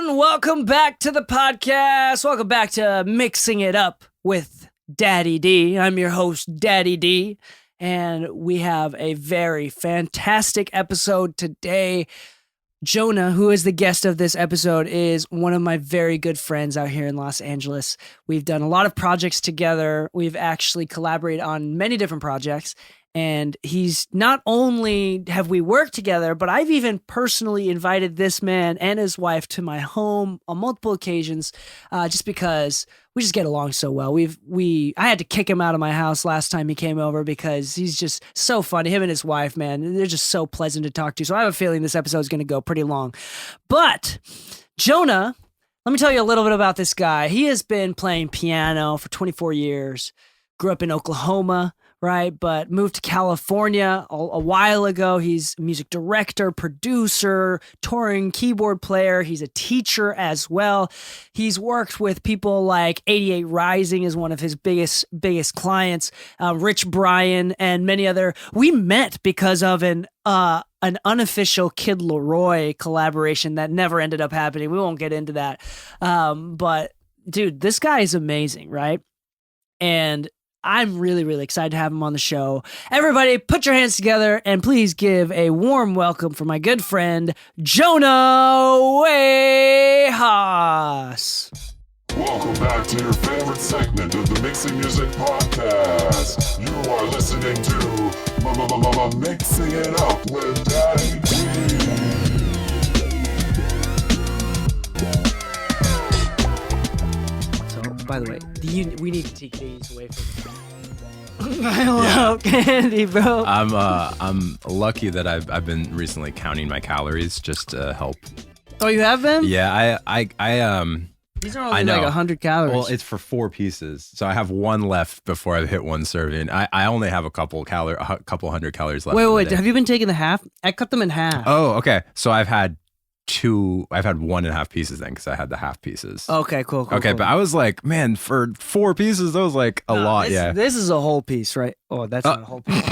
everyone. Welcome back to the podcast. Welcome back to Mixing It Up with Daddy Dee. I'm your host, Daddy Dee, and we have a very fantastic episode today. Jonah, who is the guest of this episode, is one of my very good friends out here in Los Angeles. We've done a lot of projects together. We've actually collaborated on many different projects. And he's not only have we worked together, but I've even personally invited this man and his wife to my home on multiple occasions, just because we just get along so well. I had to kick him out of my house last time he came over because he's just so funny. Him and his wife, man, they're just so pleasant to talk to. So I have a feeling this episode is going to go pretty long. But Jonah, let me tell you a little bit about this guy. He has been playing piano for 24 years, grew up in Oklahoma, right? But moved to California a while ago. He's a music director, producer, touring keyboard player. He's a teacher as well. He's worked with people like 88 Rising is one of his biggest clients, Rich Brian, and many other. We met because of an unofficial Kid Laroi collaboration that never ended up happening. We won't get into that. But dude, this guy is amazing, right? And I'm really, really excited to have him on the show. Everybody, put your hands together and please give a warm welcome for my good friend, Jonah Wei-Haas. Welcome back to your favorite segment of the Mixing Music Podcast. You are listening to Mixing It Up with Daddy Dee. By the way, we need to take these away from me. I love candy, bro. I'm lucky that I've been recently counting my calories just to help. Oh, you have been? Yeah, I These are only like 100 calories. Well, it's for 4 pieces, so I have one left before I've hit one serving. I only have a couple hundred calories left. Wait, have you been taking the half? I cut them in half. Oh, okay. So I've had 1.5 pieces then because I had the half pieces. Okay, cool. Okay, cool. but I was like, man, for 4 pieces, that was like a lot. This is a whole piece, right? Oh, that's not a whole piece.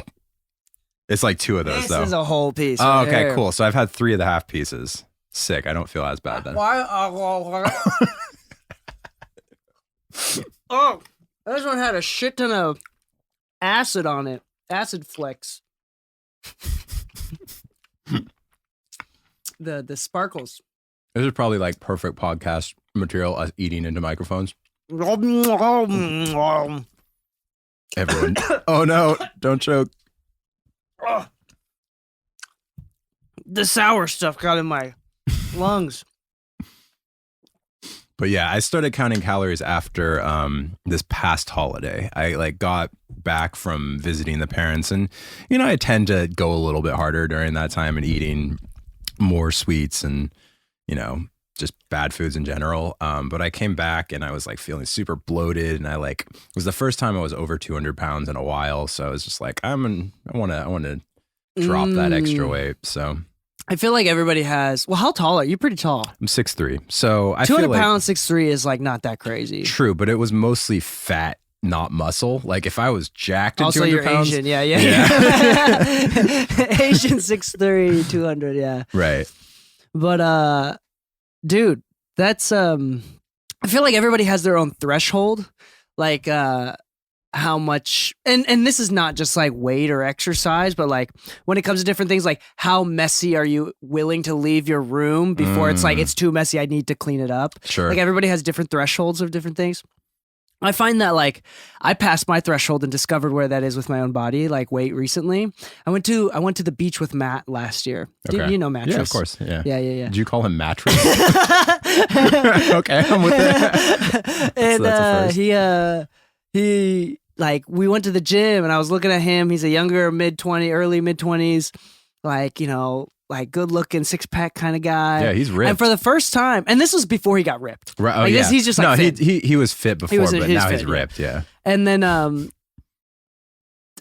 It's like 2 of those, though. This is a whole piece. Oh, right okay, here. cool. So I've had 3 of the half pieces. Sick. I don't feel as bad then. Oh, this one had a shit ton of acid on it. Acid flecks. The sparkles. This is probably like perfect podcast material, us eating into microphones. The Everyone. Oh no, don't choke. sour stuff got in my lungs. But yeah, I started counting calories after this past holiday. I got back from visiting the parents, and I tend to go a little bit harder during that time and eating more sweets and just bad foods in general. But I came back and I was like feeling super bloated, and it was the first time I was over 200 pounds in a while. So I was just like, I want to drop that extra weight. So I feel like everybody has. Well, how tall are you? Pretty tall. I'm 6'3". So I 200 feel like, pounds, 6'3" is like not that crazy. True, but it was mostly fat, not muscle. Like if I was jacked at also, 200 you're pounds. Asian. Yeah. Asian 6'3", 200. Yeah. Right. But dude, that's I feel like everybody has their own threshold. Like how much, and this is not just like weight or exercise, but like when it comes to different things, like how messy are you willing to leave your room before it's like, it's too messy, I need to clean it up. Sure. Like everybody has different thresholds of different things. I find that like I passed my threshold and discovered where that is with my own body, like weight recently. I went to the beach with Matt last year. Okay. You know Mattress? Yeah, of course. Yeah. Yeah. Did you call him Mattress? Okay, I'm with it. And that's a first. he like we went to the gym and I was looking at him. He's a younger early mid-20s, like, like good looking 6-pack kind of guy. Yeah, he's ripped. And for the first time, and this was before he got ripped. Right. Oh, like, yeah. He's just like no, fit. he was fit before, but now he's fit, ripped. Yeah. And then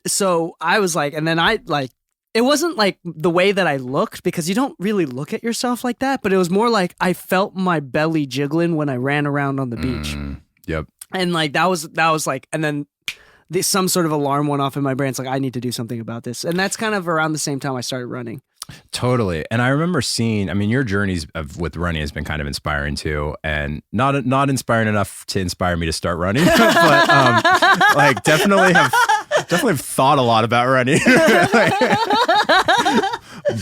so I was like, and then I like, it wasn't like the way that I looked, because you don't really look at yourself like that, but it was more like I felt my belly jiggling when I ran around on the beach. Yep. And like that was like, and then some sort of alarm went off in my brain. It's like, I need to do something about this. And that's kind of around the same time I started running. Totally. And I remember seeing, I mean, your journeys with running has been kind of inspiring too, and not inspiring enough to inspire me to start running, but like definitely have thought a lot about running.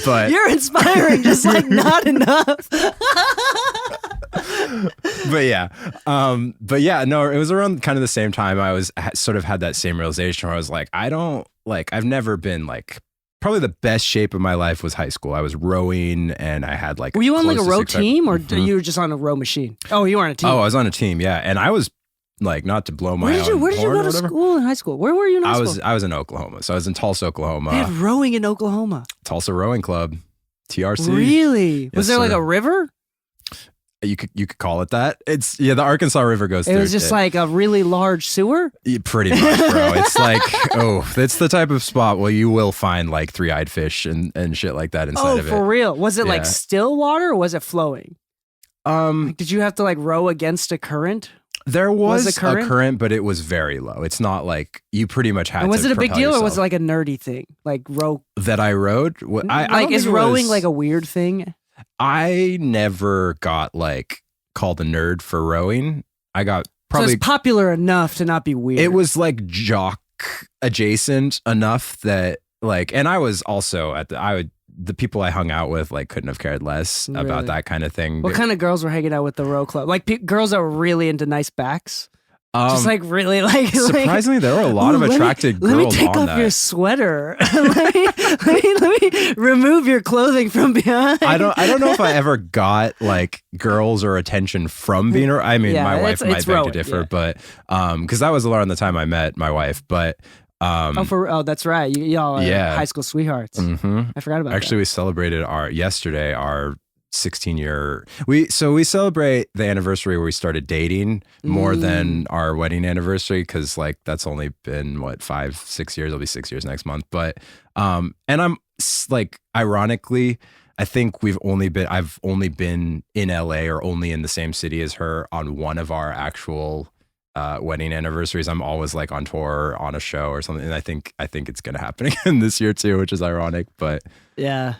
But You're inspiring, just like not enough. but yeah, no, it was around kind of the same time I was sort of had that same realization where I was like, I've never been like, probably the best shape of my life was high school. I was rowing and I had like. Were you on like a close to row 600 team or you were just on a row machine? Oh, you were on a team. Oh, I was on a team, yeah. And I was like, not to blow my Where did you go to school in high school? Where were you in high school? I was in Oklahoma. So I was in Tulsa, Oklahoma. They have rowing in Oklahoma. Tulsa Rowing Club, TRC. Really? Was Yes, there like sir. a river? You could call it that. It's the Arkansas River goes through. It was just like a really large sewer? Yeah, pretty much, bro. It's like, it's the type of spot where you will find like three-eyed fish and shit like that inside of it. Oh, for real? Was it like Yeah. still water or was it flowing? Like, did you have to like row against a current? There was Was a it current? current, but it was very low. It's not like you pretty much had And was to it a big propel deal or yourself. was it like a nerdy thing? Like row? That I rode? I Like, don't is think it rowing was- like a weird thing? I never got like called a nerd for rowing. I got So probably it's popular enough to not be weird. it was like jock adjacent enough that like, and I was also the people I hung out with like couldn't have cared less Really? about that kind of thing. What kind of girls were hanging out with the row club? Like girls that were really into nice backs? Just like really like surprisingly, there were a lot of "Ooh, attracted girls Let me take on off that. your sweater. let me remove your clothing from behind. I don't know if I ever got like girls or attention from being. I mean, Yeah, my wife it's might beg rowing, to differ, yeah. but because that was around the time I met my wife. But That's right. Y'all are Yeah. high school sweethearts. mhm. I forgot about Actually, we celebrated yesterday our 16-year. We celebrate the anniversary where we started dating more than our wedding anniversary because like that's only been what 5-6 years. It'll be 6 years next month. But and I'm like ironically, I think I've only been in LA or only in the same city as her on one of our actual wedding anniversaries. I'm always like on tour, on a show or something. And I think it's gonna happen again this year too, which is ironic. But Yeah.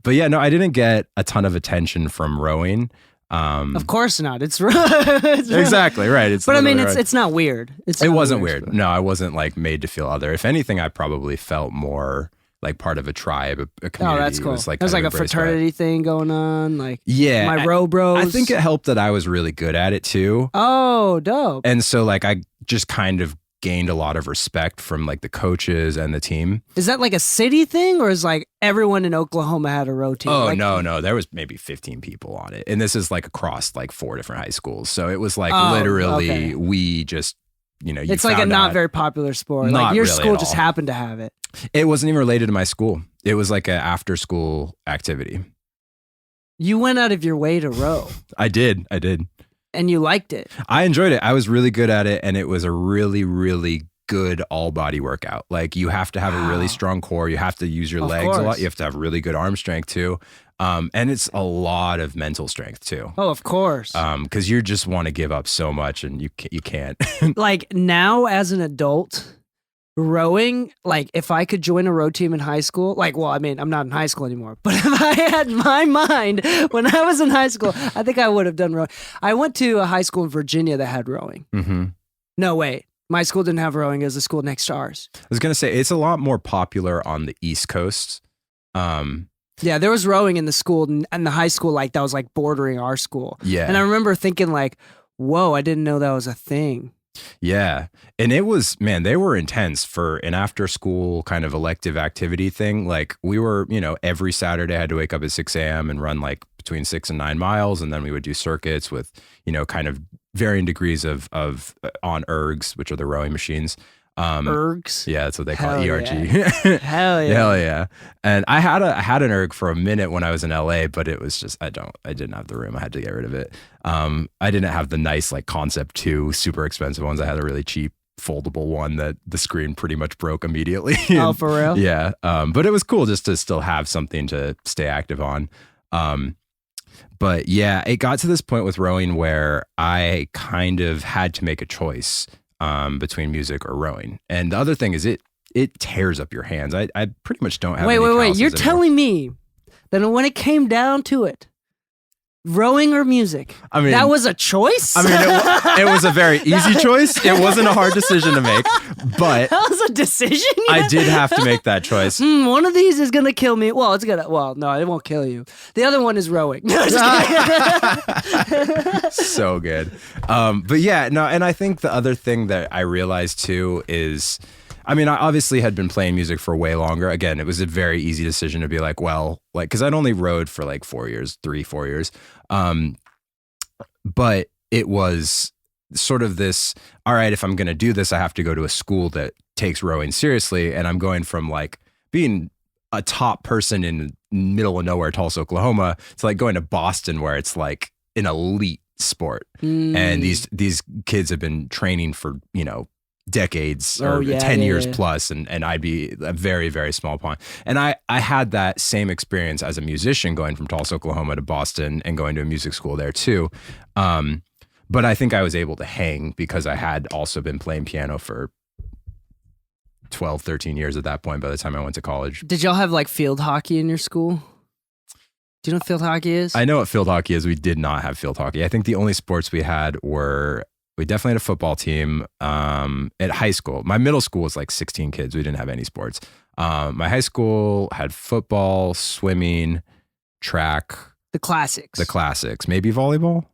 but yeah, no, I didn't get a ton of attention from rowing. Of course not. It's Exactly right. But I mean, literally right. it's not weird. It not wasn't weird. No, I wasn't like made to feel other. If anything, I probably felt more like part of a tribe, a community. Oh, that's cool. It was like, There's kind like of a embraced by it. fraternity thing going on. Like Yeah, my row bros. I think it helped that I was really good at it too. Oh, dope. And so like I just kind of gained a lot of respect from like the coaches and the team. Is that like a city thing, or is like everyone in Oklahoma had a row team? Oh Like- no, there was maybe 15 people on it. And this is like across like 4 different high schools. So it was like Oh, literally okay. we just, you It's like a found not out- very popular sport. Not Like your really school at just all. happened to have it. It wasn't even related to my school. It was like an after school activity. You went out of your way to row, I did. and you liked it. I enjoyed it. I was really good at it, and it was a really, really good all body workout. Like you have to have a really Wow. strong core. You have to use your Of legs a lot. course. You have to have really good arm strength too. And it's a lot of mental strength too. Oh, of course. Because you just want to give up so much, and you can't. Like now as an adult, rowing, like if I could join a row team in high school, like, well, I mean, I'm not in high school anymore, but if I had my mind when I was in high school, I think I would have done rowing. I went to a high school in Virginia that had rowing. Mm-hmm. No, wait. My school didn't have rowing. It was the school next to ours. I was gonna say it's a lot more popular on the East Coast. Yeah, there was rowing in the school and the high school, like that was like bordering our school. Yeah. And I remember thinking like, whoa, I didn't know that was a thing. Yeah. And it was, man, they were intense for an after school kind of elective activity thing. Like we were, every Saturday I had to wake up at 6 a.m. and run like between 6 and 9 miles. And then we would do circuits with, kind of varying degrees of on ergs, which are the rowing machines. Ergs? Yeah, that's what they call Hell it, yeah. ERG. Hell yeah. Hell yeah. And I had an erg for a minute when I was in LA, but it was just I didn't have the room. I had to get rid of it. I didn't have the nice like Concept 2 super expensive ones. I had a really cheap foldable one that the screen pretty much broke immediately. Oh, for real? Yeah. But it was cool just to still have something to stay active on. But yeah, it got to this point with rowing where I kind of had to make a choice between music or rowing. And the other thing is it tears up your hands. I pretty much don't have Wait. any You're calluses anymore. telling me then when it came down to it, rowing or music? I mean, that was a choice? I mean, it was a very easy choice. It wasn't a hard decision to make, but that was a decision? I did have to make that choice. One of these is going to kill me. Well, no, it won't kill you. The other one is rowing. No, just kidding. So good. But yeah, no, and I think the other thing that I realized too is, I mean, I obviously had been playing music for way longer. Again, it was a very easy decision to be like, well, like, because I'd only rode for like 4 years. But it was sort of this, all right, if I'm going to do this, I have to go to a school that takes rowing seriously. And I'm going from like being a top person in middle of nowhere, Tulsa, Oklahoma, to like going to Boston where it's like an elite sport. And these kids have been training for, decades or 10 years plus, and I'd be a very, very small pond. And I had that same experience as a musician going from Tulsa, Oklahoma to Boston and going to a music school there too. But I think I was able to hang because I had also been playing piano for 12, 13 years at that point by the time I went to college. Did y'all have like field hockey in your school? Do you know what field hockey is? I know what field hockey is. We did not have field hockey. I think the only sports we had were, we definitely had a football team at high school. My middle school was like 16 kids. We didn't have any sports. My high school had football, swimming, track. The classics. Maybe volleyball?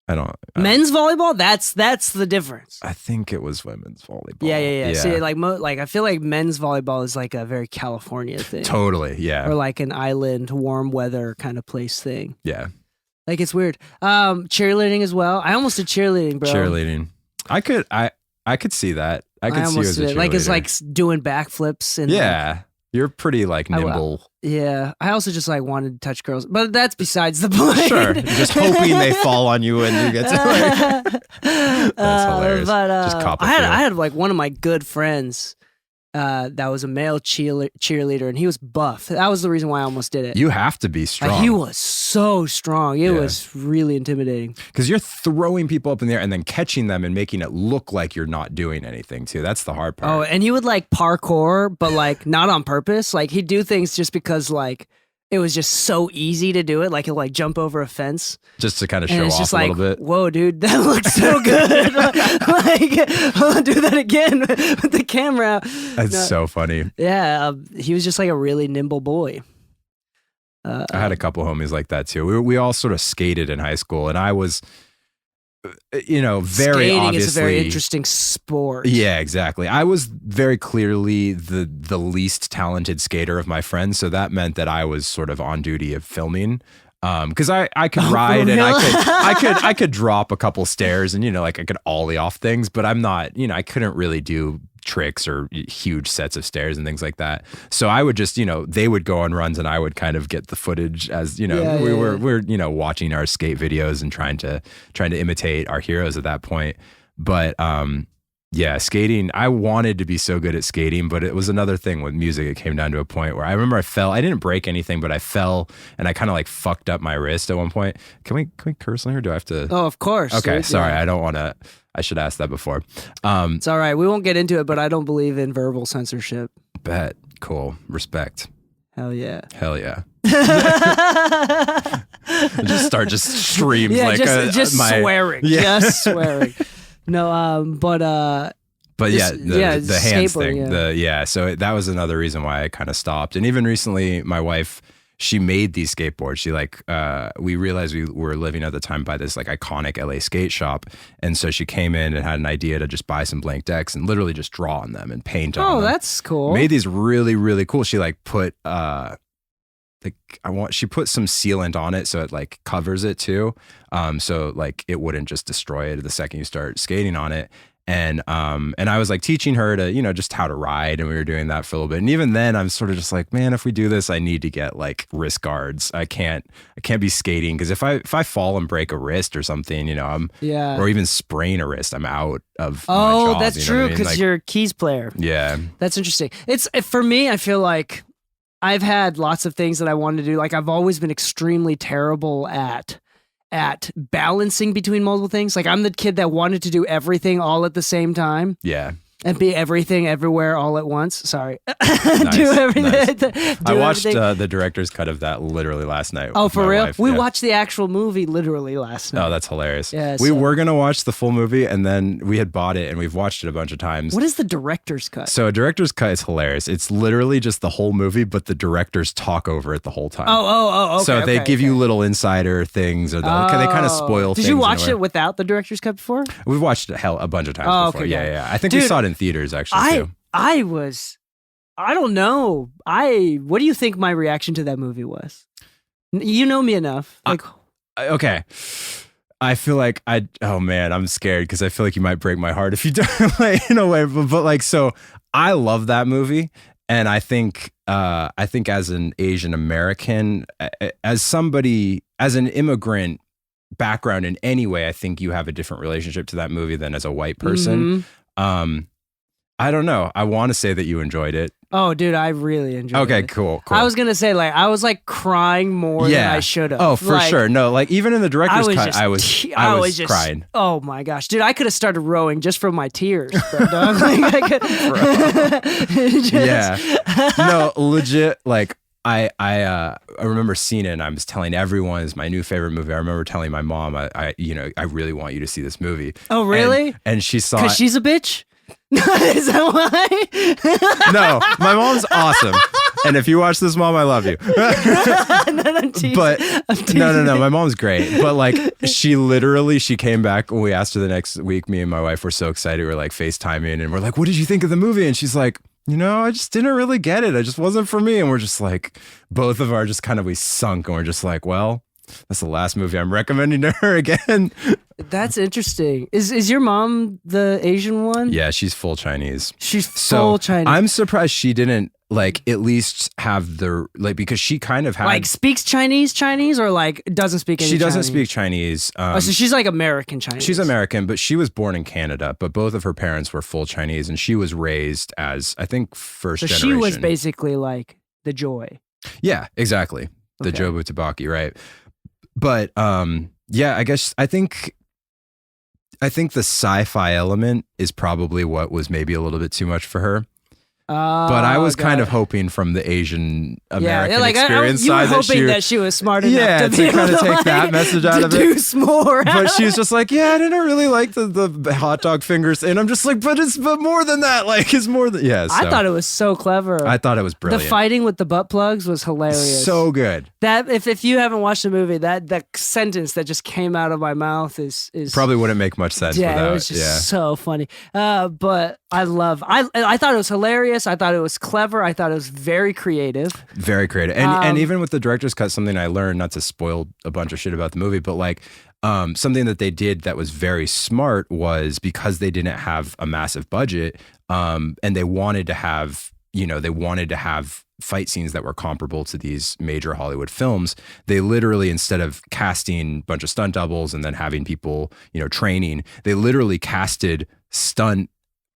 I don't. Men's volleyball? That's the difference. I think it was women's volleyball. Yeah. See, like I feel like men's volleyball is like a very California thing. Totally, yeah. Or like an island, warm weather kind of place thing. Yeah. Like it's weird. Cheerleading as well. I almost did cheerleading, bro. Cheerleading. I could see that. I could see you as a cheerleader. Like it's like doing backflips and yeah. You're pretty like nimble. Yeah. I also just like wanted to touch girls, but that's besides the point. Sure. You're just hoping they fall on you and you get to like. That's hilarious. But just cop I had like one of my good friends that was a male cheerleader, and he was buff. That was the reason why I almost did it. You have to be strong. He was so strong. It was really intimidating. Because you're throwing people up in the air and then catching them and making it look like you're not doing anything too. That's the hard part. Oh, and he would like parkour, but like not on purpose. Like he'd do things just because like it was just so easy to do it. Like he'll like jump over a fence. Just to kind of show off a little bit. Whoa, dude, that looks so good. Like, I'll do that again with the camera. That's so funny. Yeah, he was just like a really nimble boy. I had a couple homies like that too. We all sort of skated in high school, and I was, very skating obviously. Is a very interesting sport. Yeah, exactly. I was very clearly the least talented skater of my friends, so that meant that I was sort of on duty of filming. Because I could ride and I could drop a couple stairs and like I could ollie off things, but I'm not, I couldn't really do tricks or huge sets of stairs and things like that. So I would just, they would go on runs and I would kind of get the footage as, we're watching our skate videos and trying to imitate our heroes at that point. But yeah, skating, I wanted to be so good at skating, but it was another thing with music. It came down to a point where I remember I fell. I didn't break anything, but I fell and I kind of like fucked up my wrist at one point. Can we curse on here? Do I have to? Oh, of course. Okay, dude. sorry. Yeah. I don't want to. I should ask that before. It's all right. We won't get into it, but I don't believe in verbal censorship. Bet. Cool. Respect. Hell yeah. Hell yeah. Just start streams like just swearing. Yeah. Just swearing. No, but yeah, the hands thing. Yeah. So that was another reason why I kind of stopped. And even recently, my wife, she made these skateboards. She we realized we were living at the time by this like iconic LA skate shop. And so she came in and had an idea to just buy some blank decks and literally just draw on them and paint on them. Oh, that's cool. Made these really, really cool. She like put, she put some sealant on it so it like covers it too. So like it wouldn't just destroy it the second you start skating on it. And I was like teaching her to, just how to ride, and we were doing that for a little bit. And even then I'm sort of just like, man, if we do this, I need to get like wrist guards. I can't be skating, because if I fall and break a wrist or something, or even sprain a wrist, I'm out of my job. That's true, because like, you're a keys player. Yeah. That's interesting. For me, I feel like I've had lots of things that I wanted to do. Like I've always been extremely terrible at balancing between multiple things. Like I'm the kid that wanted to do everything all at the same time. Yeah. And be everything everywhere all at once. Sorry. Nice, Do everything. nice. I watched everything. the director's cut of that literally last night. Oh, with for my real? wife. We Yeah. watched the actual movie literally last night. Oh, that's hilarious. Yeah, we so- were going to watch the full movie, and then we had bought it, and we've watched it a bunch of times. What is the director's cut? So a director's cut is hilarious. It's literally just the whole movie, but the directors talk over it the whole time. Oh, okay. So they okay, give you okay. little insider things, or they kind of spoil Did things. you in a watch way. it without the director's cut before? We've watched it a bunch of times Oh, before. okay, Yeah, got it. yeah. I think we Dude, saw it in theaters actually too. I don't know. What do you think my reaction to that movie was? You know me enough. Like, Okay. I feel like oh man, I'm scared because I feel like you might break my heart if you don't, like, in a way. But like, so I love that movie. And I think as an Asian American, as an immigrant background in any way, I think you have a different relationship to that movie than as a white person. I don't know. I want to say that you enjoyed it. oh, dude, I really enjoyed it. Okay, cool. I was gonna say, like, I was like crying more than I should have. Oh, for Like, sure. No, like even in the director's cut, I was just crying. Oh my gosh, dude! I could have started rowing just from my tears, bro. Dog. Like, I could, Yeah. No, legit. Like I remember seeing it, and I was telling everyone it's my new favorite movie. I remember telling my mom, I really want you to see this movie. Oh, really? And she saw Because it. she's a bitch. Is that why? No, my mom's awesome. And if you watch this, Mom, I love you. I'm teasing. But I'm teasing. no, my mom's great. But like she came back when we asked her the next week. Me and my wife were so excited. We were like FaceTiming, and we're like, "What did you think of the movie?" And she's like, I just didn't really get it. It just wasn't for me. And we're just like, both of our just kind of, we sunk, and we're just like, well, that's the last movie I'm recommending to her again. That's interesting. Is your mom the Asian one? Yeah, she's full Chinese. She's So full Chinese. I'm surprised she didn't like at least have the because she kind of had like speaks Chinese or like doesn't speak any she doesn't Chinese? speak Chinese. Oh, so she's like American Chinese. She's American, but she was born in Canada. But both of her parents were full Chinese, and she was raised as I think first So generation. she was basically like the joy. Yeah, exactly. The Okay. Jobu Tabaki, right? But yeah, I think the sci-fi element is probably what was maybe a little bit too much for her. But I was kind of hoping from the Asian American experience you were side hoping that she was smart enough to be kind able of take that like, message out to of it. deduce more. But she was just like, yeah, I didn't really like the hot dog fingers, and I'm just like, but more than that, like it's more than So I thought it was so clever. I thought it was brilliant. The fighting with the butt plugs was hilarious. So good. That if you haven't watched the movie, that sentence that just came out of my mouth is Probably wouldn't make much sense yeah, without. it was just so funny. But I thought it was hilarious. I thought it was clever. I thought it was very creative. Very creative. And even with the director's cut, something I learned, not to spoil a bunch of shit about the movie, but like something that they did that was very smart was because they didn't have a massive budget and they wanted to have, fight scenes that were comparable to these major Hollywood films. They literally, instead of casting a bunch of stunt doubles and then having people, training, they literally casted stunt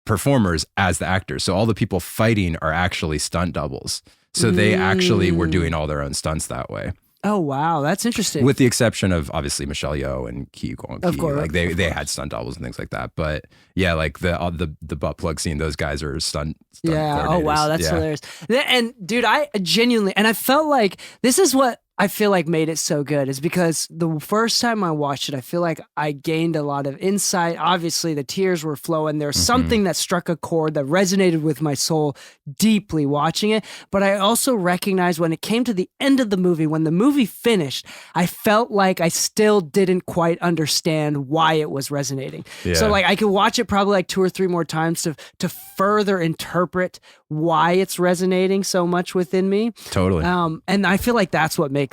performers as the actors. So all the people fighting are actually stunt doubles. So they actually were doing all their own stunts that way. Oh wow, that's interesting. With the exception of obviously Michelle Yeoh and Keyshia Cole. Of course, like they had stunt doubles and things like that. But yeah, like the butt plug scene, those guys are stunt yeah. Oh wow, coordinators. that's hilarious. And dude, I genuinely, and I felt like this is what I feel like made it so good is because the first time I watched it, I feel like I gained a lot of insight. Obviously, the tears were flowing. There's something that struck a chord that resonated with my soul deeply watching it. But I also recognized when it came to the end of the movie, when the movie finished, I felt like I still didn't quite understand why it was resonating. Yeah. So like I could watch it probably like 2 or 3 more times to further interpret why it's resonating so much within me. Totally. And I feel like that's what makes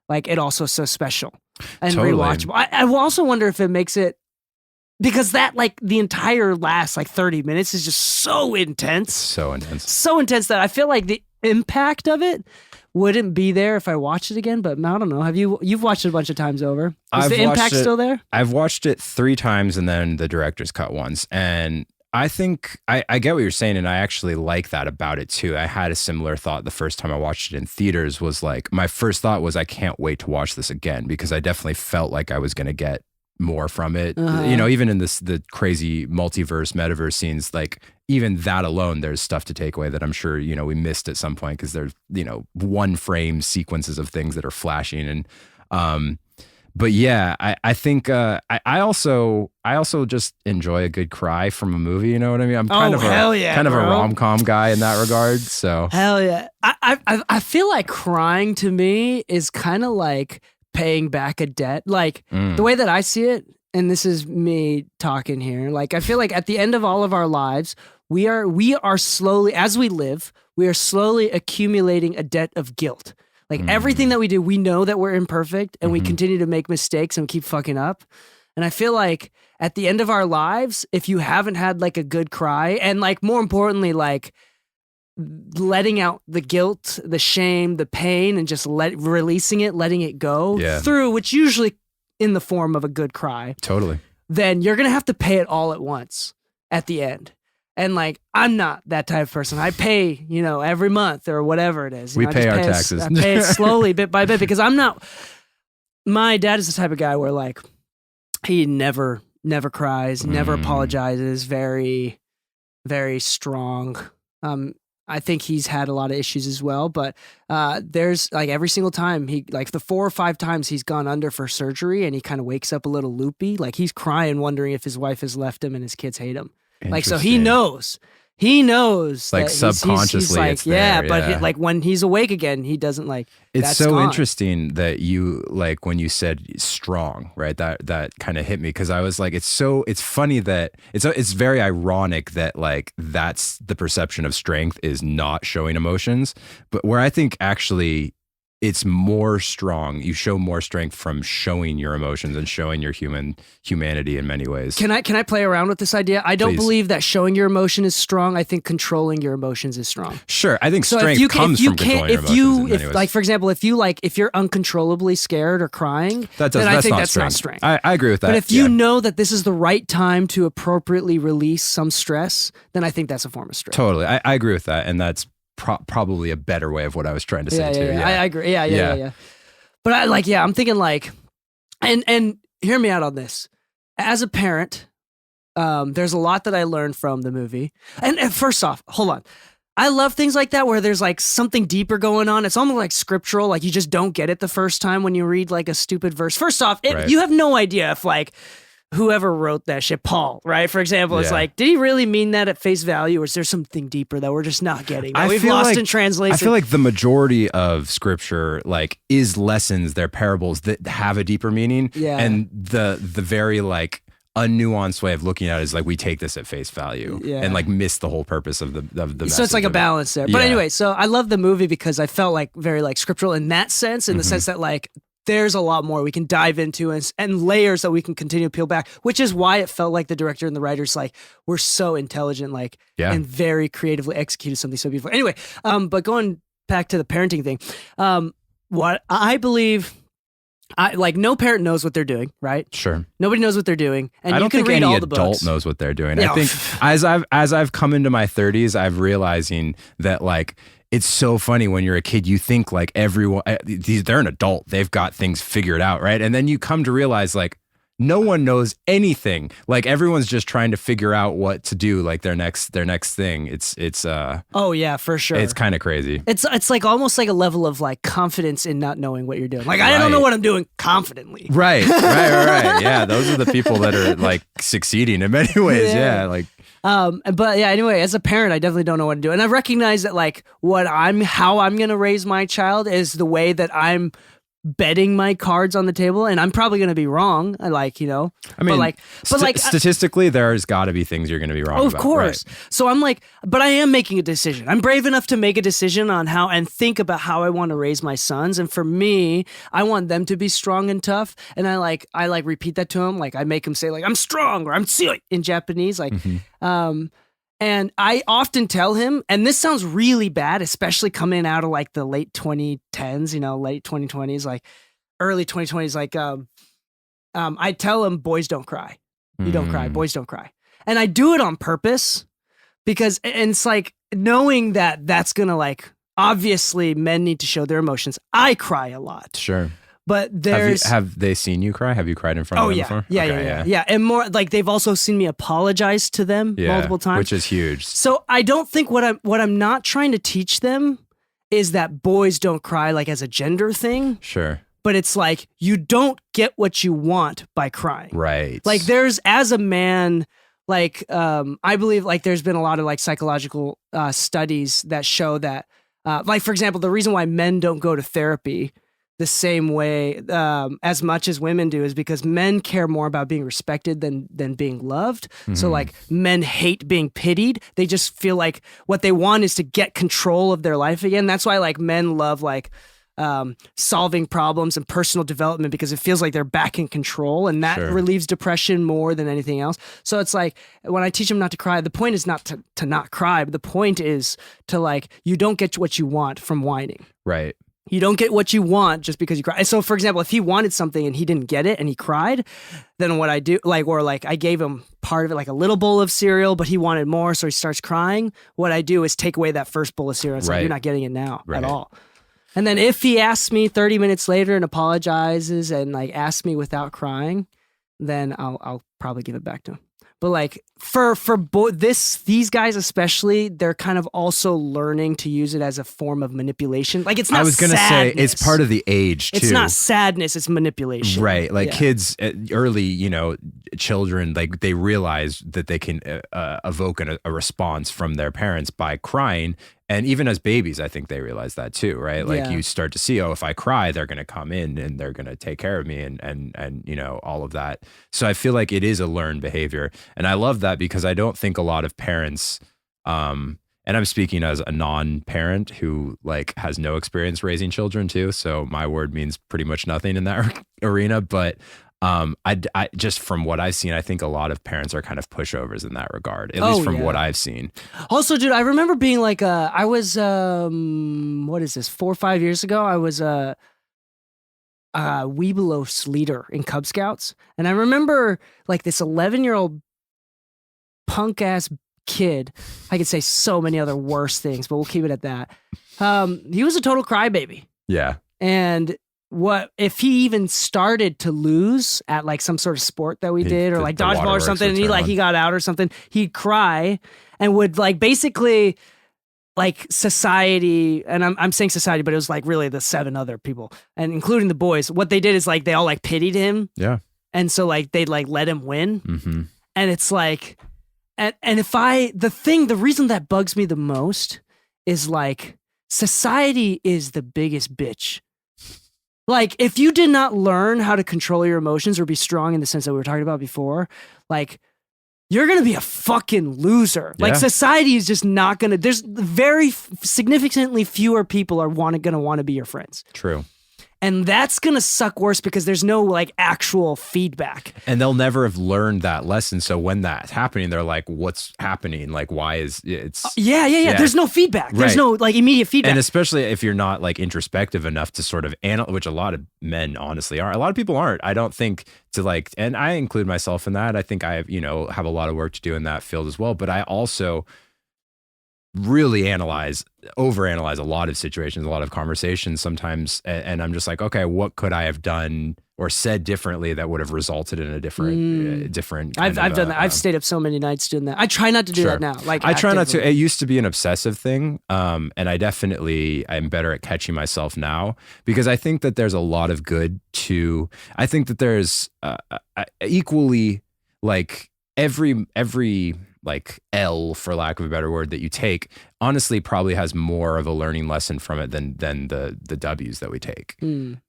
like it also so special and Totally. rewatchable. I will also wonder if it makes it because that like the entire last like 30 minutes is just so intense. So intense. So intense that I feel like the impact of it wouldn't be there if I watched it again. But I don't know. You've watched it a bunch of times over? Is I've the impact watched it- still there? I've watched it 3 times and then the director's cut once. And I think I get what you're saying, and I actually like that about it too. I had a similar thought the first time I watched it in theaters. Was like my first thought was I can't wait to watch this again because I definitely felt like I was going to get more from it. Uh-huh. Even in the crazy multiverse, metaverse scenes, like even that alone, there's stuff to take away that I'm sure, we missed at some point because there's, one frame sequences of things that are flashing. And, but yeah, I think, I also just enjoy a good cry from a movie. You know what I mean? I'm kind of a rom-com guy in that regard. So hell yeah. I feel like crying to me is kind of like paying back a debt. Like the way that I see it, and this is me talking here, like I feel like at the end of all of our lives, we are slowly, as we live, we are slowly accumulating a debt of guilt. Like everything that we do, we know that we're imperfect and we continue to make mistakes and keep fucking up. And I feel like at the end of our lives, if you haven't had like a good cry and like more importantly, like letting out the guilt, the shame, the pain, and just releasing it, letting it go through, which usually in the form of a good cry. Totally. Then you're going to have to pay it all at once at the end. And like, I'm not that type of person. I pay, every month or whatever it is. We pay our taxes. I pay it slowly, bit by bit, because my dad is the type of guy where like, he never cries, never apologizes, very, very strong. I think he's had a lot of issues as well, but there's like every single time the 4 or 5 times he's gone under for surgery and he kind of wakes up a little loopy, like he's crying, wondering if his wife has left him and his kids hate him. Like, so he knows like that subconsciously he's like, it's there, but like when he's awake again, he doesn't like, it's that's so gone. interesting that you like when you said strong, right? That kind of hit me because I was like, it's funny that it's very ironic that like that's the perception of strength is not showing emotions, but where I think actually it's more strong. You show more strength from showing your emotions and showing your humanity in many ways. Can I play around with this idea? I don't Please. believe that showing your emotion is strong. I think controlling your emotions is strong. Sure. I think strength comes from controlling your emotions. Like, for example, if you're uncontrollably scared or crying, then I think that's not strength. I agree with that. But if you know that this is the right time to appropriately release some stress, then I think that's a form of strength. Totally. I agree with that. And that's probably a better way of what I was trying to say too. Yeah. I agree. Yeah. But I'm thinking like, and hear me out on this. As a parent, there's a lot that I learned from the movie. And first off, hold on. I love things like that where there's like something deeper going on. It's almost like scriptural. Like you just don't get it the first time when you read like a stupid verse. First off, you have no idea if like whoever wrote that shit, Paul, right? For example, it's like, did he really mean that at face value, or is there something deeper that we're just not getting? That we've lost in translation. I feel like the majority of scripture like is lessons, they're parables that have a deeper meaning. Yeah. And the very like unnuanced way of looking at it is like we take this at face value and like miss the whole purpose of the so it's like a balance there. But anyway, so I love the movie because I felt like very like scriptural in that sense, in the sense that like there's a lot more we can dive into and layers that we can continue to peel back, which is why it felt like the director and the writers like were so intelligent, like and very creatively executed something so beautiful. Anyway, but going back to the parenting thing, what I believe, no parent knows what they're doing, right? Sure. Nobody knows what they're doing, and I don't you can think read any all the books. adult knows what they're doing. I think as I've come into my 30s, I've realizing that like. It's so funny when you're a kid, you think like everyone, they're an adult, they've got things figured out, right? And then you come to realize like no one knows anything. Like everyone's just trying to figure out what to do, like their next thing. It's oh yeah, for sure. It's kind of crazy. It's like almost like a level of like confidence in not knowing what you're doing. Like I don't know what I'm doing confidently. Right. Yeah, those are the people that are like succeeding in many ways. Yeah, like. But yeah, anyway, as a parent, I definitely don't know what to do. And I recognize that like how I'm going to raise my child is the way that I'm betting my cards on the table, and I'm probably going to be wrong. I mean, statistically, there's got to be things you're going to be wrong about. Of course. Right. So I'm like, but I am making a decision. I'm brave enough to make a decision on how and think about how I want to raise my sons. And for me, I want them to be strong and tough. And I repeat that to them. Like I make them say like, I'm strong, or I'm tsuyo in Japanese. Like, and I often tell him, and this sounds really bad, especially coming out of like the late 2010s, late 2020s, like early 2020s, like, I tell him, boys don't cry. You don't cry. Boys don't cry. And I do it on purpose because it's like knowing that that's going to like, obviously men need to show their emotions. I cry a lot. Sure. But there's have they seen you cry? Have you cried in front of them before? Yeah. And more like they've also seen me apologize to them multiple times, which is huge. So I don't think what I'm not trying to teach them is that boys don't cry like as a gender thing. Sure. But it's like you don't get what you want by crying. Right. Like there's as a man, like I believe like there's been a lot of like psychological studies that show that like for example, the reason why men don't go to therapy the same way as much as women do is because men care more about being respected than being loved. So like men hate being pitied. They just feel like what they want is to get control of their life again. That's why like men love like solving problems and personal development because it feels like they're back in control, and that relieves depression more than anything else. So it's like when I teach them not to cry, the point is not to not cry, but the point is to like, you don't get what you want from whining. Right. You don't get what you want just because you cry. So for example, if he wanted something and he didn't get it and he cried, then what I do, like, or like I gave him part of it, like a little bowl of cereal, but he wanted more, so he starts crying. What I do is take away that first bowl of cereal. It's like, you're not getting it now at all. And then if he asks me 30 minutes later and apologizes and like asks me without crying, then I'll probably give it back to him. But like for these guys especially, they're kind of also learning to use it as a form of manipulation. Like it's not. I was gonna say it's part of the age too. It's not sadness; it's manipulation. Right, like kids, early, children, like they realize that they can evoke a response from their parents by crying. And even as babies, I think they realize that too, right? Like you start to see, if I cry, they're going to come in and they're going to take care of me and all of that. So I feel like it is a learned behavior. And I love that because I don't think a lot of parents, and I'm speaking as a non-parent who like has no experience raising children too. So my word means pretty much nothing in that arena. But I just from what I've seen, I think a lot of parents are kind of pushovers in that regard, at least from what I've seen. Also, dude, I remember being like, I was, what is this, 4 or 5 years ago? I was a Webelos leader in Cub Scouts. And I remember like this 11-year-old punk ass kid. I could say so many other worse things, but we'll keep it at that. He was a total crybaby. Yeah. And what if he even started to lose at like some sort of sport that we did or like dodgeball or something, and he got out or something, he'd cry and would like basically like society, and I'm saying society, but it was like really the 7 other people and including the boys. What they did is like they all like pitied him. Yeah. And so like they'd like let him win. Mm-hmm. And it's like, and if the reason that bugs me the most is like society is the biggest bitch. Like, if you did not learn how to control your emotions or be strong in the sense that we were talking about before, like, you're going to be a fucking loser. Like, society is just not going to, there's very significantly fewer people are going to want to be your friends. True. And that's going to suck worse because there's no like actual feedback. And they'll never have learned that lesson. So when that's happening, they're like, what's happening? Like, why is it's... Yeah. There's no feedback. There's no like immediate feedback. And especially if you're not like introspective enough to sort of analyze, which a lot of men honestly are. A lot of people aren't. I don't think to like, and I include myself in that. I think I have, have a lot of work to do in that field as well. But I also really overanalyze a lot of situations, a lot of conversations sometimes. And I'm just like, okay, what could I have done or said differently that would have resulted in a different I've done that. I've stayed up so many nights doing that. I try not to do that now. Like I try not to. It used to be an obsessive thing. And I'm better at catching myself now because I think that there's a lot of good to, I think that there's equally like every like L, for lack of a better word, that you take, honestly probably has more of a learning lesson from it than the W's that we take.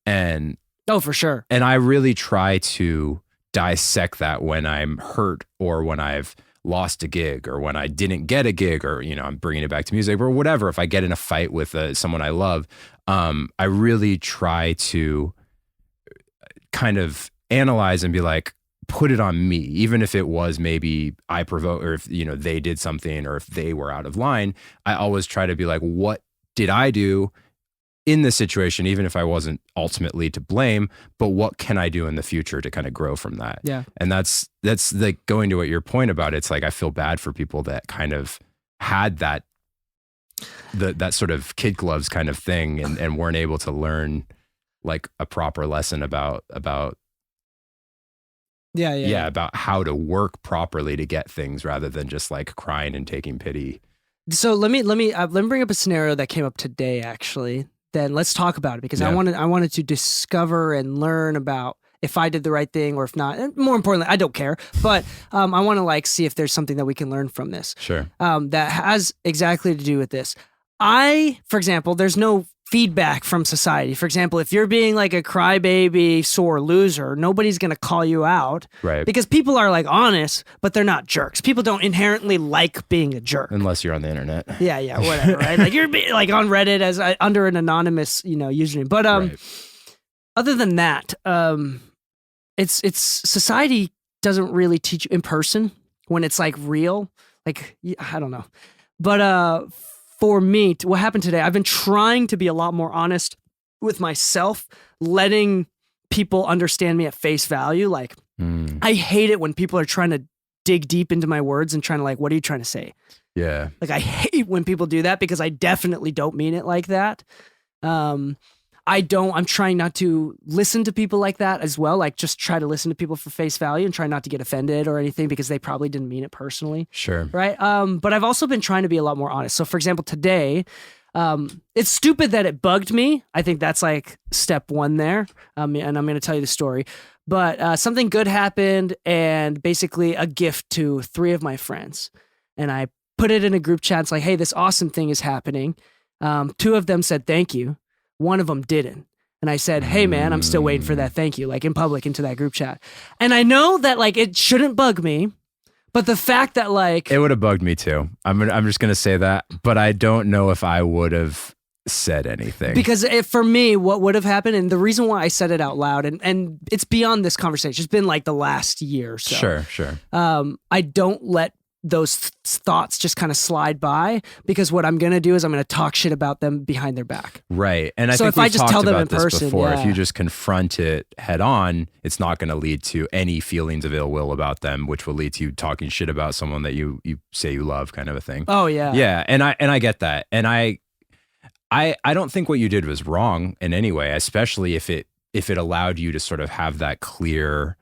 And for sure. And I really try to dissect that when I'm hurt or when I've lost a gig or when I didn't get a gig or, I'm bringing it back to music or whatever. If I get in a fight with someone I love, I really try to kind of analyze and be like, put it on me, even if it was maybe I provoked or if, they did something or if they were out of line. I always try to be like, what did I do in this situation, even if I wasn't ultimately to blame, but what can I do in the future to kind of grow from that? Yeah. And that's like going to what your point about, it's like, I feel bad for people that kind of had that sort of kid gloves kind of thing and weren't able to learn like a proper lesson about Yeah. about how to work properly to get things rather than just like crying and taking pity. So let me bring up a scenario that came up today, actually. Then let's talk about it because I wanted to discover and learn about if I did the right thing or if not. And more importantly, I don't care, but I want to like see if there's something that we can learn from this. Sure. That has exactly to do with this. For example, there's no feedback from society. For example, if you're being like a crybaby, sore loser, nobody's going to call you out. Right. Because people are like honest, but they're not jerks. People don't inherently like being a jerk. Unless you're on the internet. Yeah, whatever, right? Like you're like on Reddit as under an anonymous, username. But other than that, it's society doesn't really teach you in person when it's like real. Like I don't know. But for me, what happened today, I've been trying to be a lot more honest with myself, letting people understand me at face value. Like, I hate it when people are trying to dig deep into my words and trying to like, what are you trying to say? Yeah. Like, I hate when people do that because I definitely don't mean it like that. I'm trying not to listen to people like that as well. Like just try to listen to people for face value and try not to get offended or anything because they probably didn't mean it personally. Right. Right. But I've also been trying to be a lot more honest. So for example, today, it's stupid that it bugged me. I think that's like step one there. And I'm going to tell you the story, but something good happened and basically a gift to 3 of my friends. And I put it in a group chat. It's like, hey, this awesome thing is happening. 2 of them said, thank you. 1 of them didn't. And I said, hey man, I'm still waiting for that thank you, like in public into that group chat. And I know that like it shouldn't bug me, but the fact that like... It would have bugged me too. I'm just going to say that, but I don't know if I would have said anything. Because for me, what would have happened, and the reason why I said it out loud, and it's beyond this conversation, it's been like the last year or so. Sure. I don't let those thoughts just kind of slide by because what I'm going to do is I'm going to talk shit about them behind their back. Right. And I so think if I we've just talked tell them about in this person, before. yeah. If you just confront it head on, it's not going to lead to any feelings of ill will about them, which will lead to you talking shit about someone that you say you love, kind of a thing. Oh yeah. Yeah. And I get that. And I don't think what you did was wrong in any way, especially if it allowed you to sort of have that clear,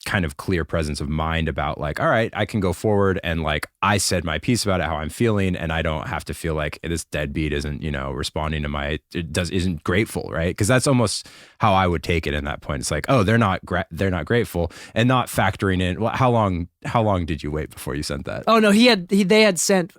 kind of clear presence of mind about like, all right, I can go forward and like I said my piece about it, how I'm feeling, and I don't have to feel like this deadbeat isn't, responding to isn't grateful, right? Because that's almost how I would take it in that point. It's like, oh, they're not grateful, and not factoring in. Well, how long did you wait before you sent that? Oh no, they had sent.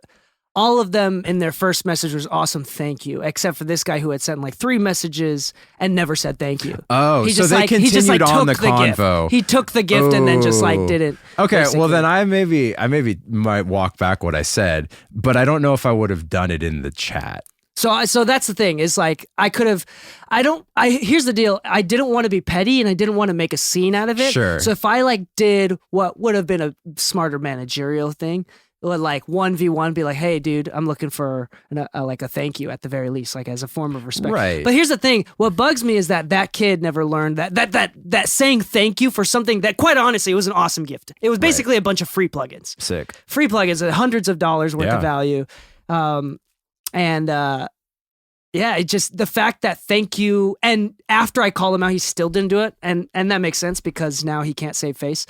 All of them in their first message was awesome, thank you, except for this guy who had sent like 3 messages and never said thank you. Oh, so they continued on the convo. He took the gift and then just like didn't. Okay, basically. well then I maybe might walk back what I said, but I don't know if I would have done it in the chat. So that's the thing is like I could have. Here's the deal. I didn't want to be petty and I didn't want to make a scene out of it. Sure. So if I like did what would have been a smarter managerial thing. Would like 1v1 be like, hey dude, I'm looking for like a thank you at the very least, like as a form of respect. Right. But here's the thing, what bugs me is that kid never learned that saying thank you for something that quite honestly was an awesome gift. It was basically a bunch of free plugins. Sick. Free plugins at hundreds of dollars worth of value. It just the fact that thank you, and after I call him out, he still didn't do it. And that makes sense because now he can't save face,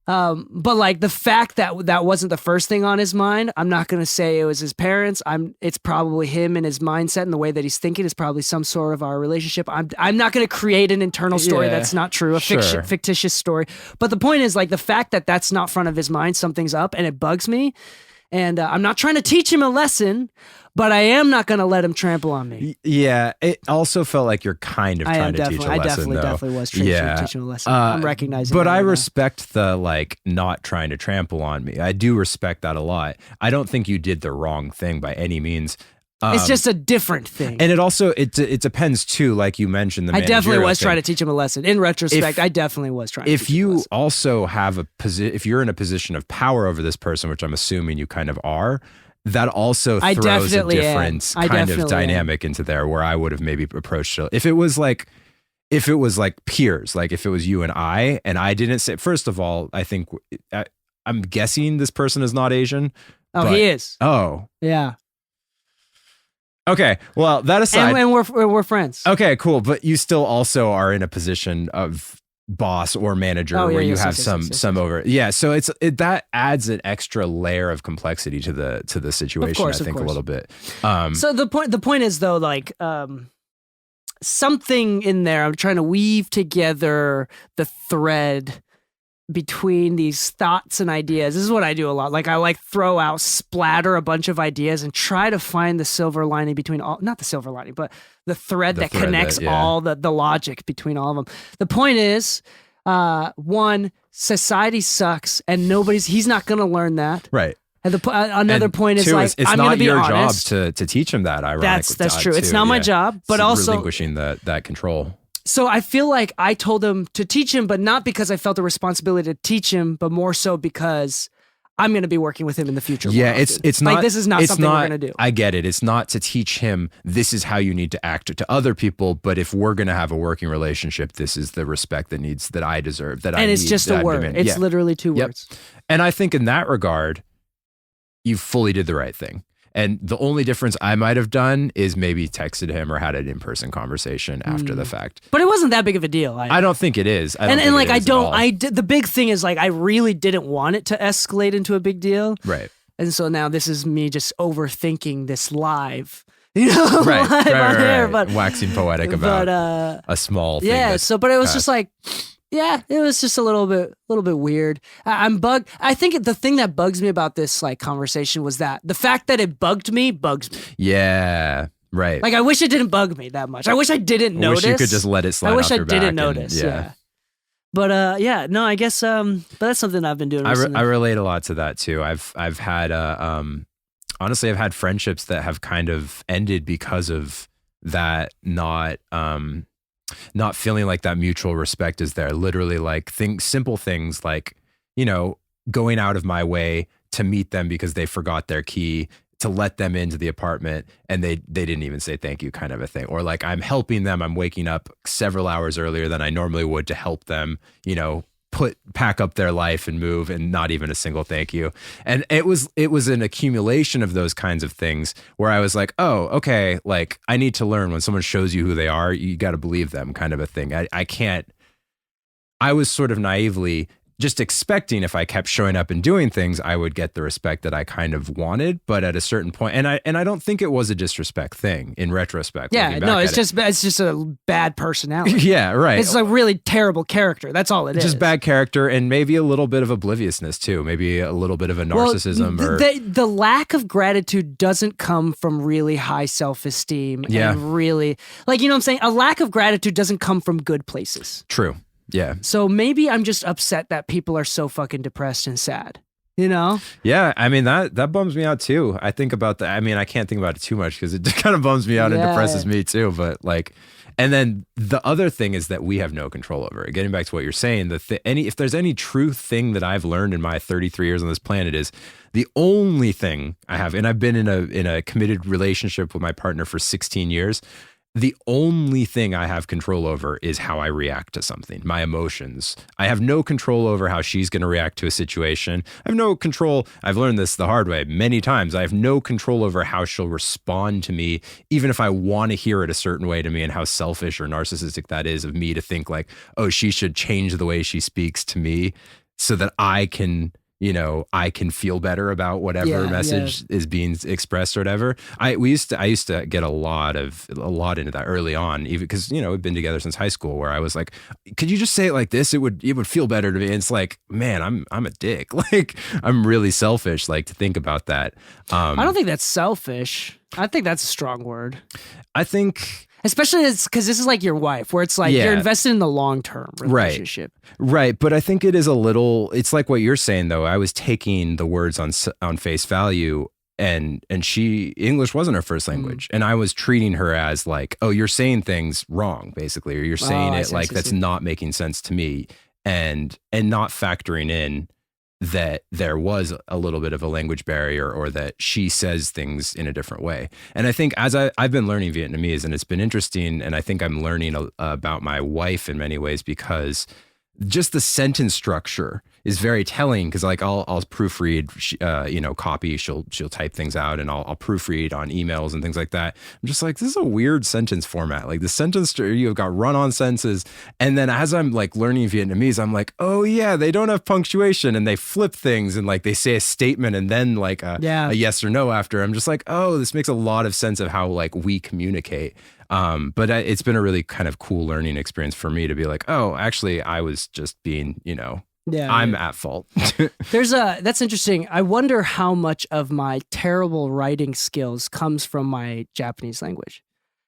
but like the fact that wasn't the first thing on his mind, I'm not going to say it was his parents. It's probably him and his mindset and the way that he's thinking is probably some sort of our relationship. I'm not going to create an internal story that's not true, fictitious story. But the point is like the fact that that's not front of his mind, something's up and it bugs me. And I'm not trying to teach him a lesson, but I am not going to let him trample on me. Yeah, it also felt like you're kind of trying to teach a lesson. I definitely was trying to teach him a lesson. I'm recognizing but that. I respect the like not trying to trample on me. I do respect that a lot. I don't think you did the wrong thing by any means. It's just a different thing. And it also, it depends too, like you mentioned, I definitely was trying to teach him a lesson. In retrospect, I definitely was trying to teach him a lesson. If you also have if you're in a position of power over this person, which I'm assuming you kind of are, that also throws a different kind of dynamic into there where I would have maybe approached it. If it was like peers, like if it was you and I didn't say, first of all, I think, I'm guessing this person is not Asian. Oh, he is. Oh. Yeah. Okay, well, that aside, and we're friends. okay, cool. But you still also are in a position of boss or manager where you have some over. Yeah, so that adds an extra layer of complexity to the situation. I think a little bit. So the point is though, like something in there. I'm trying to weave together the thread between these thoughts and ideas. This is what I do a lot. Like I splatter a bunch of ideas and try to find the silver lining between all, not the silver lining, but the thread that connects all the logic between all of them. The point is, one, society sucks and he's not going to learn that. Right. And another point is, two, like, it's I'm not going to be your honest. job to teach him that. Ironically, that's true. It's not my job, but also relinquishing that control. So I feel like I told him to teach him, but not because I felt a responsibility to teach him, but more so because I'm going to be working with him in the future. Yeah, it's not. Like, this is not something we're going to do. I get it. It's not to teach him, this is how you need to act to other people, but if we're going to have a working relationship, this is the respect that I deserve, and it's just a word. It's literally two words. And I think in that regard, you fully did the right thing. And the only difference I might have done is maybe texted him or had an in-person conversation after the fact. But it wasn't that big of a deal. I don't think it is. The big thing is, like, I really didn't want it to escalate into a big deal. Right. And so now this is me just overthinking this live. You know, right. But waxing poetic about a small thing. Yeah. But it was just like, yeah, it was just a little bit weird. I'm bugged. I think the thing that bugs me about this, like, conversation was that the fact that it bugs me. Yeah, right. Like, I wish it didn't bug me that much. I wish I didn't notice. I wish you could just let it slide. I wish off I your didn't back notice. Yeah. But no, I guess but that's something I've been doing recently. I relate a lot to that too. I've had honestly, I've had friendships that have kind of ended because of that, not feeling like that mutual respect is there. Literally, like, simple things like, you know, going out of my way to meet them because they forgot their key, to let them into the apartment and they didn't even say thank you, kind of a thing. Or like, I'm helping them, I'm waking up several hours earlier than I normally would to help them, you know, pack up their life and move, and not even a single thank you. And it was an accumulation of those kinds of things where I was like, oh, okay, like, I need to learn when someone shows you who they are, you got to believe them, kind of a thing. I was sort of naively just expecting if I kept showing up and doing things, I would get the respect that I kind of wanted. But at a certain point, and I don't think it was a disrespect thing in retrospect. Yeah, no, it's just a bad personality. Yeah, right. It's a really terrible character. That's all it is. Just bad character, and maybe a little bit of obliviousness too. Maybe a little bit of a narcissism. The lack of gratitude doesn't come from really high self-esteem. Yeah. And really, like, you know what I'm saying? A lack of gratitude doesn't come from good places. True. Yeah. So maybe I'm just upset that people are so fucking depressed and sad, you know? Yeah. I mean, that bums me out too. I think about that. I mean, I can't think about it too much because it kind of bums me out and depresses me too. But like, and then the other thing is that we have no control over it. Getting back to what you're saying, if there's any true thing that I've learned in my 33 years on this planet is the only thing I have, and I've been in a committed relationship with my partner for 16 years. The only thing I have control over is how I react to something, my emotions. I have no control over how she's going to react to a situation. I have no control. I've learned this the hard way many times. I have no control over how she'll respond to me, even if I want to hear it a certain way to me, and how selfish or narcissistic that is of me to think like, oh, she should change the way she speaks to me so that I can, you know, I can feel better about whatever message is being expressed or whatever. I used to get a lot into that early on, even because, you know, we've been together since high school, where I was like, could you just say it like this? It would feel better to me. And it's like, man, I'm a dick. Like, I'm really selfish, like, to think about that. I don't think that's selfish. I think that's a strong word. I think, especially because this is like your wife, where it's like you're invested in the long-term relationship. Right. But I think it is it's like what you're saying, though. I was taking the words on face value, and English wasn't her first language. And I was treating her as like, oh, you're saying things wrong, basically, or you're saying that's not making sense to me, and not factoring in that there was a little bit of a language barrier, or that she says things in a different way. And I think as I've been learning Vietnamese, and it's been interesting, and I think I'm learning about my wife in many ways, because just the sentence structure is very telling because like I'll proofread, copy. She'll type things out, and I'll proofread on emails and things like that. I'm just like, this is a weird sentence format. Like the sentence, you've got run-on sentences, and then as I'm like learning Vietnamese, I'm like, oh yeah, they don't have punctuation, and they flip things, and like they say a statement and then like a yes or no after. I'm just like, oh, this makes a lot of sense of how like we communicate. But it's been a really kind of cool learning experience for me to be like, oh, actually, I was just being, I'm at fault. That's interesting. I wonder how much of my terrible writing skills comes from my Japanese language.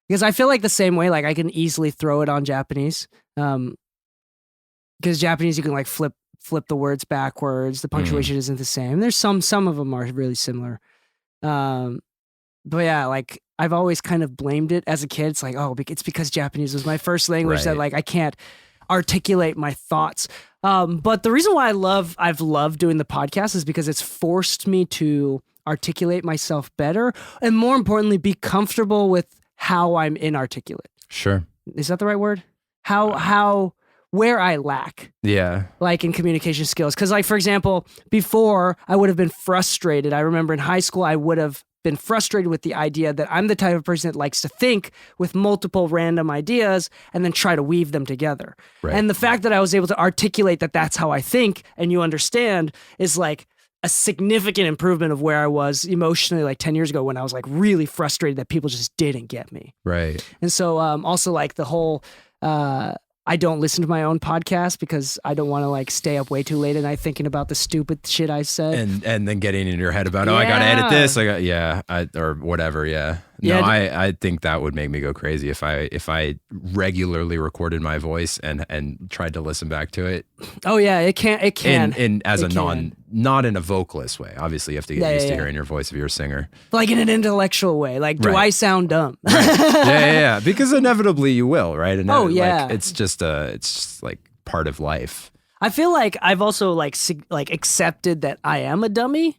Because I feel like the same way, like I can easily throw it on Japanese. Because Japanese, you can like flip the words backwards. The punctuation isn't the same. There's some of them are really similar. But yeah, like I've always kind of blamed it as a kid. It's like, oh, it's because Japanese was my first language that like I can't articulate my thoughts. But the reason why I've loved doing the podcast is because it's forced me to articulate myself better, and more importantly, be comfortable with how I'm inarticulate. Sure. Is that the right word? Where I lack. Yeah. Like in communication skills. Because like, for example, before I would have been frustrated. I remember in high school, I would have been frustrated with the idea that I'm the type of person that likes to think with multiple random ideas and then try to weave them together. Right. And the fact that I was able to articulate that that's how I think and you understand is like a significant improvement of where I was emotionally like 10 years ago when I was like really frustrated that people just didn't get me. Right. And so also like the whole I don't listen to my own podcast because I don't want to like stay up way too late at night thinking about the stupid shit I said. And then getting in your head about, I got to edit this. Or whatever. Yeah. No, I think that would make me go crazy if I regularly recorded my voice and tried to listen back to it. Oh yeah, it can. Not in a vocalist way. Obviously, you have to get used to hearing your voice if you're a singer. Like in an intellectual way. Like, do I sound dumb? Right. Yeah. Because inevitably you will, right? And yeah. It's just like part of life. I feel like I've also like accepted that I am a dummy,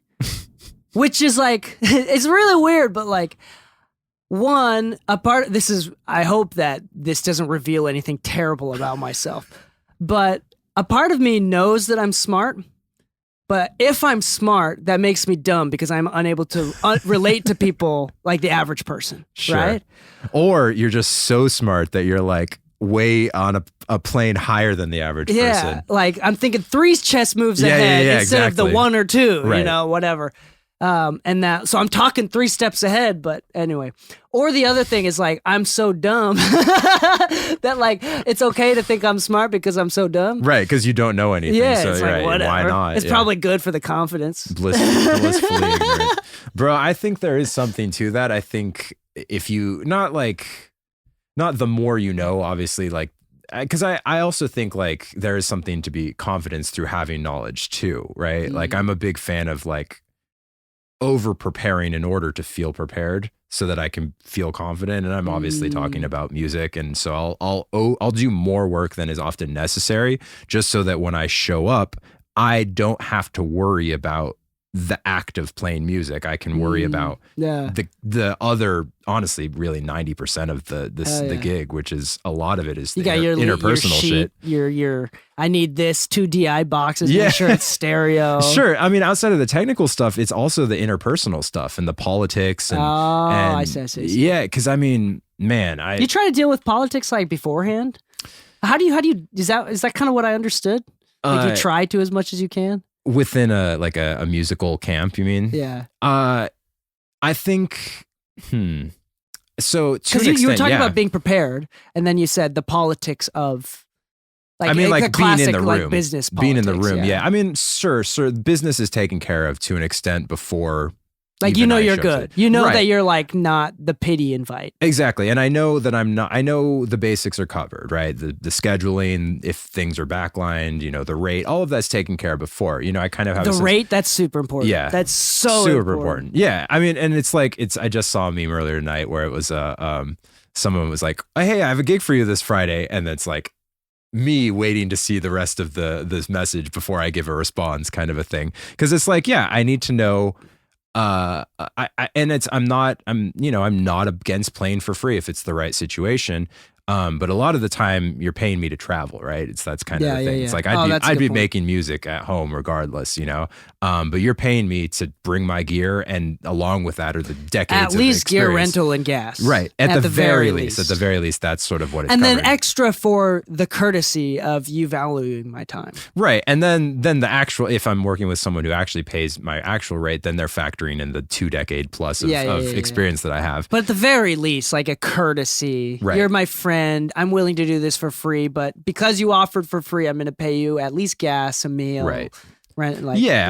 which is like it's really weird, but like. I hope that this doesn't reveal anything terrible about myself, but a part of me knows that I'm smart, but if I'm smart, that makes me dumb because I'm unable to relate to people like the average person, right? Or you're just so smart that you're like way on a plane higher than the average person. Yeah, like I'm thinking 3 chess moves ahead instead of the 1 or 2, whatever. So I'm talking 3 steps ahead, but anyway. Or the other thing is like, I'm so dumb that like, it's okay to think I'm smart because I'm so dumb. Right. Because you don't know anything. Yeah. So it's like, whatever. Why not? It's probably good for the confidence. Blissfully ignorant. Bro, I think there is something to that. I think if you, not the more you know, obviously, like, because I also think like there is something to be confidence through having knowledge too, right? Like I'm a big fan of like, over preparing in order to feel prepared so that I can feel confident. And I'm obviously talking about music. And so I'll do more work than is often necessary just so that when I show up, I don't have to worry about the act of playing music. I can worry about the other, honestly, really 90% of the gig, which is a lot of it is the interpersonal shit. I need this 2 DI boxes. Make sure it's stereo. Sure. I mean, outside of the technical stuff, it's also the interpersonal stuff and the politics. And, I see. Yeah, because I mean, man, you try to deal with politics like beforehand. How do you? Is that kind of what I understood? Like you try to as much as you can. Within a musical camp, you mean? Yeah. I think, so because you were talking about being prepared, and then you said the politics of, like, I mean, like being in the room, like business politics, being in the room. Yeah. I mean, sure, business is taken care of to an extent before. Like, you're good. You know that you're like not the pity invite. Exactly. And I know that I know the basics are covered, right? The scheduling, if things are backlined, the rate, all of that's taken care of before. I kind of have the rate, that's super important. Yeah. That's super important. Yeah. I mean, and it's like, I just saw a meme earlier tonight where it was, someone was like, oh, hey, I have a gig for you this Friday. And it's like, me waiting to see the rest of this message before I give a response kind of a thing. Cause it's like, yeah, I need to know, I'm not against playing for free if it's the right situation. But a lot of the time you're paying me to travel, right? That's kind of the thing. Yeah. It's like That's a I'd good be point. making music at home regardless, but you're paying me to bring my gear, and along with that are the decades At of least gear experience. rental and gas. Right. At the very least. At the very least, that's sort of what it's and then covering. extra for the courtesy of you valuing my time. Right. And then the actual, if I'm working with someone who actually pays my actual rate, then they're factoring in the 2 decade plus of experience that I have. But at the very least, like a courtesy. Right. You're my friend. I'm willing to do this for free, but because you offered for free, I'm going to pay you at least gas, a meal. Right. Rent,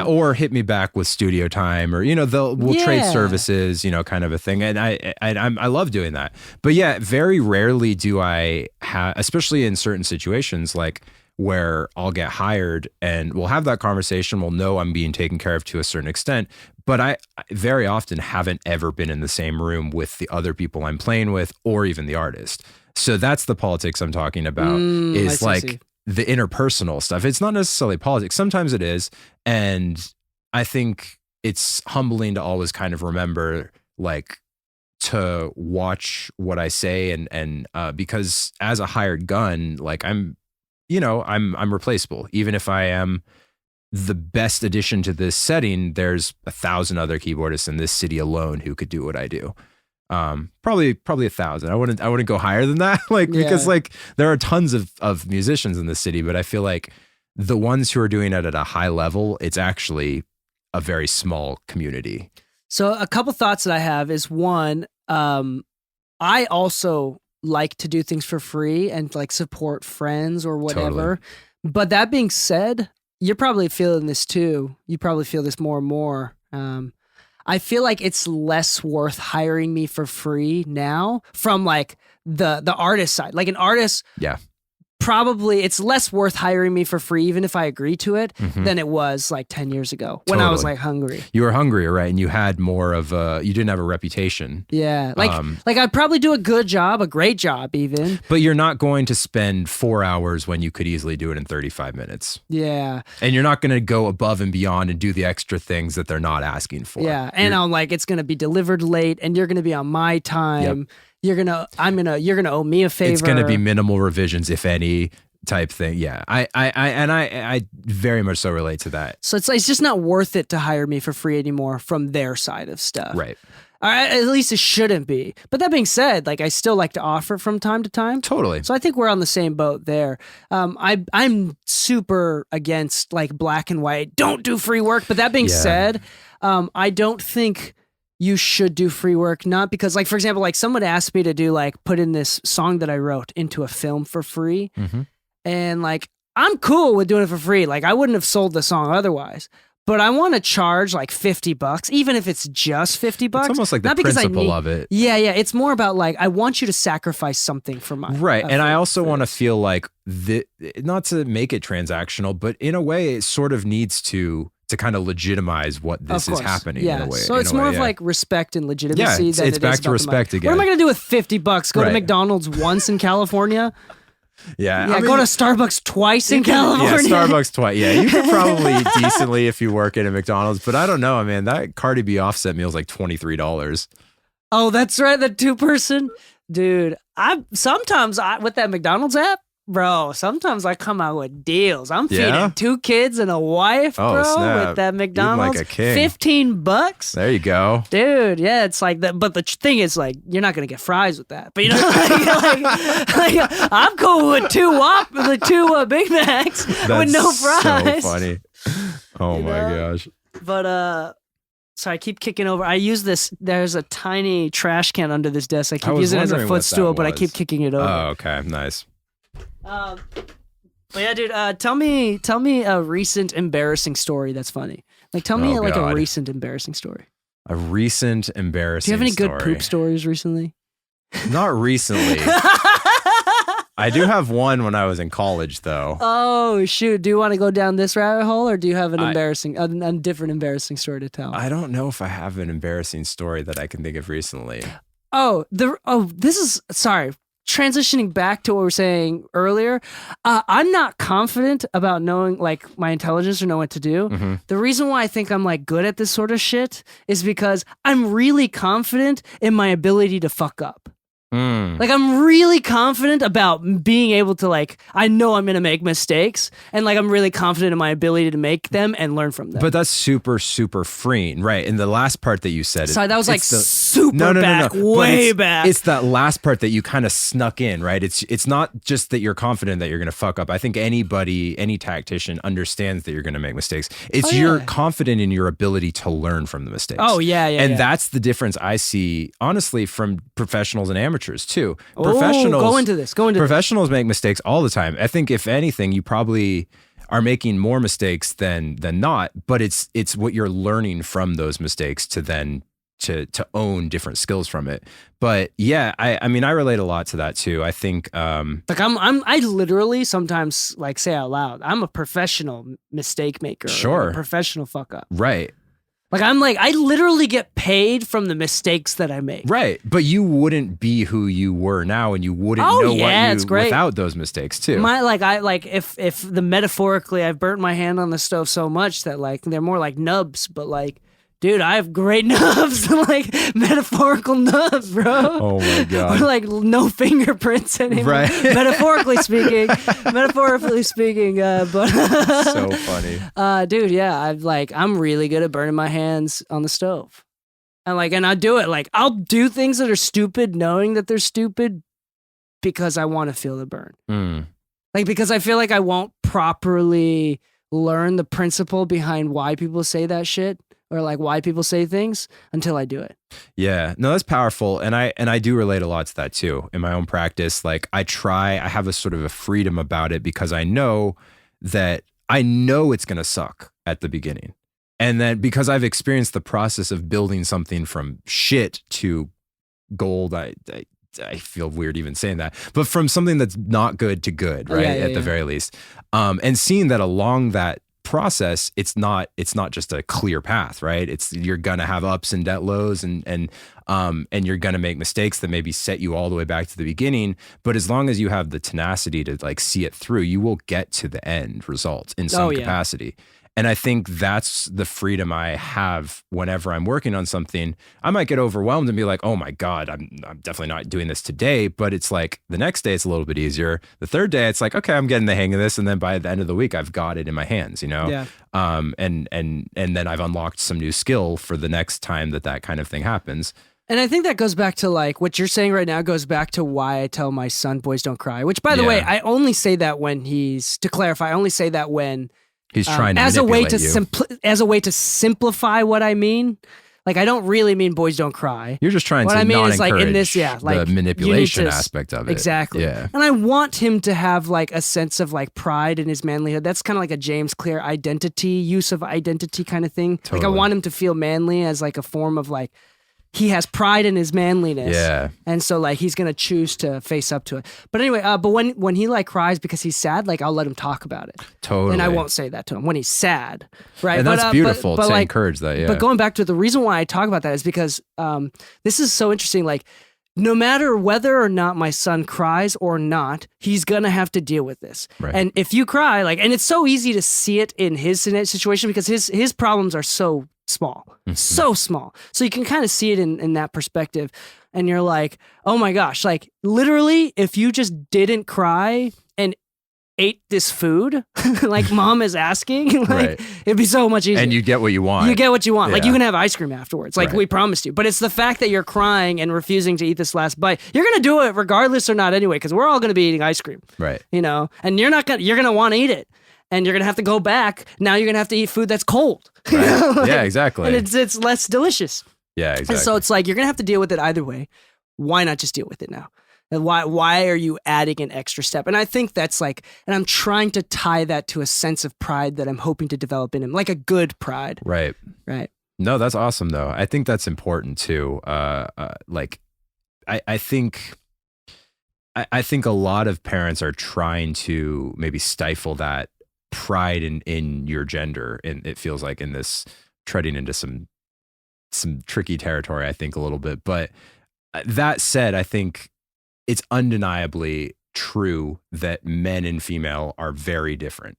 or hit me back with studio time, or we'll trade services, kind of a thing, and I love doing that. But yeah, very rarely do I have, especially in certain situations, like where I'll get hired and we'll have that conversation. We'll know I'm being taken care of to a certain extent, but I very often haven't ever been in the same room with the other people I'm playing with, or even the artist. So that's the politics I'm talking about. Is like the interpersonal stuff. It's not necessarily politics. Sometimes it is. And I think it's humbling to always kind of remember, like, to watch what I say. And because as a hired gun, like I'm replaceable. Even if I am the best addition to this setting, there's 1,000 other keyboardists in this city alone who could do what I do. Probably 1,000. I wouldn't go higher than that. Because there are tons of musicians in the city, but I feel like the ones who are doing it at a high level, it's actually a very small community. So a couple thoughts that I have is, one, I also like to do things for free and like support friends or whatever. Totally. But that being said, you're probably feeling this too. You probably feel this more and more. I feel like it's less worth hiring me for free now from like the artist side. Like an artist, probably it's less worth hiring me for free, even if I agree to it, than it was like 10 years ago when I was like hungry. You were hungrier, right? And you had more of you didn't have a reputation. Yeah. Like I'd probably do a good job, a great job even. But you're not going to spend 4 hours when you could easily do it in 35 minutes. Yeah. And you're not going to go above and beyond and do the extra things that they're not asking for. Yeah. And I'm like, it's going to be delivered late and you're going to be on my time. Yep. You're gonna owe me a favor. It's gonna be minimal revisions, if any, type thing. Yeah, I very much so relate to that. So it's just not worth it to hire me for free anymore from their side of stuff. Right. Or at least it shouldn't be. But that being said, like I still like to offer from time to time. Totally. So I think we're on the same boat there. I'm super against like black and white. Don't do free work. But that being said, I don't think you should do free work, not because, like, for example, like someone asked me to do like put in this song that I wrote into a film for free. And like, I'm cool with doing it for free. Like I wouldn't have sold the song otherwise, but I want to charge like $50, even if it's just $50. It's almost like the principle of it. Yeah. It's more about like, I want you to sacrifice something for my right. And I also want to feel like not to make it transactional, but in a way it sort of needs to kind of legitimize what this is happening in a way. So it's more of like respect and legitimacy. Yeah, it's back to respect again. What am I going to do with $50? Go to McDonald's once in California? Yeah, I mean, go to Starbucks twice in California. Yeah, Starbucks twice. Yeah, you could probably decently if you work at a McDonald's, but I don't know, man. That Cardi B offset meal is like $23. Oh, that's right, the 2-person, dude. Sometimes with that McDonald's app, bro. Sometimes I come out with deals. I'm feeding 2 kids and a wife, bro, snap. with that McDonald's. Like a king. $15. There you go, dude. Yeah, it's like that. But the thing is, like, you're not gonna get fries with that. But you know, like, I'm cool with 2 Big Macs with no fries. So funny. Oh my gosh. But so I keep kicking over. I use this. There's a tiny trash can under this desk. I keep using it as a footstool, but I keep kicking it over. Oh, okay, nice. But yeah, dude, tell me a recent embarrassing story that's funny. Like, tell me like a recent embarrassing story. A recent embarrassing story. Do you have any good poop stories recently? Not recently. I do have one when I was in college, though. Oh, shoot. Do you want to go down this rabbit hole, or do you have a different embarrassing story to tell? I don't know if I have an embarrassing story that I can think of recently. Sorry. Transitioning back to what we were saying earlier, I'm not confident about knowing like my intelligence or know what to do. The reason why I think I'm like good at this sort of shit is because I'm really confident in my ability to fuck up. Like, I'm really confident about being able to, like, I know I'm going to make mistakes, and, like, I'm really confident in my ability to make them and learn from them. But that's super, super freeing, right? And the last part that you said... Sorry, that was, like, super back, way back. It's that last part that you kind of snuck in, right? It's not just that you're confident that you're going to fuck up. I think any tactician understands that you're going to make mistakes. It's you're confident in your ability to learn from the mistakes. Oh, yeah. And that's the difference I see, honestly, from professionals and amateurs too. Go into this. Professionals make mistakes all the time. I think if anything, you probably are making more mistakes than not, but it's what you're learning from those mistakes to then to own different skills from it. But yeah, I mean, I relate a lot to that too. I think like I literally sometimes like say out loud, I'm a professional mistake maker. Sure. A professional fuck up. Right. Like I literally get paid from the mistakes that I make. Right. But you wouldn't be who you were now, and you wouldn't know what you without those mistakes too. If the metaphorically I've burnt my hand on the stove so much that like they're more like nubs, but like, dude, I have great nubs, like metaphorical nubs, bro. Oh my God. Or like no fingerprints anymore. Right. Metaphorically speaking, but so funny. Dude, yeah, I'm really good at burning my hands on the stove. And I do it. Like, I'll do things that are stupid knowing that they're stupid because I want to feel the burn. Like, because I feel like I won't properly learn the principle behind why people say that shit. Or like why people say things until I do it. Yeah, no, that's powerful. And I do relate a lot to that too in my own practice. Like I have a sort of a freedom about it because I know it's going to suck at the beginning. And then because I've experienced the process of building something from shit to gold, I feel weird even saying that, but from something that's not good to good, right? At the very least. And seeing that along that process, it's not just a clear path, right? You're gonna have ups and lows and you're gonna make mistakes that maybe set you all the way back to the beginning. But as long as you have the tenacity to like see it through, you will get to the end result in some capacity. And I think that's the freedom I have whenever I'm working on something. I might get overwhelmed and be like, oh my God, I'm definitely not doing this today. But it's like the next day it's a little bit easier. The third day it's like, okay, I'm getting the hang of this. And then by the end of the week, I've got it in my hands, you know? Yeah. And then I've unlocked some new skill for the next time that kind of thing happens. And I think that goes back to like what you're saying right now goes back to why I tell my son, boys don't cry, which by the way, I only say that when to clarify, I only say that when he's trying to as a way to you. As a way to simplify what I mean. Like I don't really mean boys don't cry. You're just trying what to I mean not is like in this, the manipulation aspect of it. Exactly. Yeah. And I want him to have like a sense of like pride in his manlyhood. That's kind of like a James Clear use of identity kind of thing. Totally. Like I want him to feel manly as like a form of like he has pride in his manliness. Yeah. And so like he's gonna choose to face up to it. But anyway, but when he like cries because he's sad, like I'll let him talk about it. Totally. And I won't say that to him when he's sad. Right. And that's beautiful to encourage that, yeah. But going back to the reason why I talk about that is because this is so interesting. Like no matter whether or not my son cries or not, he's gonna have to deal with this. Right. And if you cry, like, and it's so easy to see it in his situation because his problems are so small, so small. So you can kind of see it in that perspective. And you're like, oh my gosh, like literally, if you just didn't cry and ate this food, like mom is asking, like it'd be so much easier. And you get what you want. You get what you want. Yeah. Like you can have ice cream afterwards, like we promised you. But it's the fact that you're crying and refusing to eat this last bite. You're gonna do it regardless or not anyway, because we're all gonna be eating ice cream. Right. You know, and you're gonna want to eat it. And you're gonna have to go back. Now you're gonna have to eat food that's cold. Right. Yeah, exactly. And it's less delicious. Yeah, exactly. And so it's like you're gonna have to deal with it either way. Why not just deal with it now? And why are you adding an extra step? And I think that's like, and I'm trying to tie that to a sense of pride that I'm hoping to develop in him, like a good pride. Right. Right. No, that's awesome though. I think that's important too. Like, I think a lot of parents are trying to maybe stifle that pride in your gender, and it feels like in this treading into some tricky territory, I think a little bit. But that said, I think it's undeniably true that men and female are very different.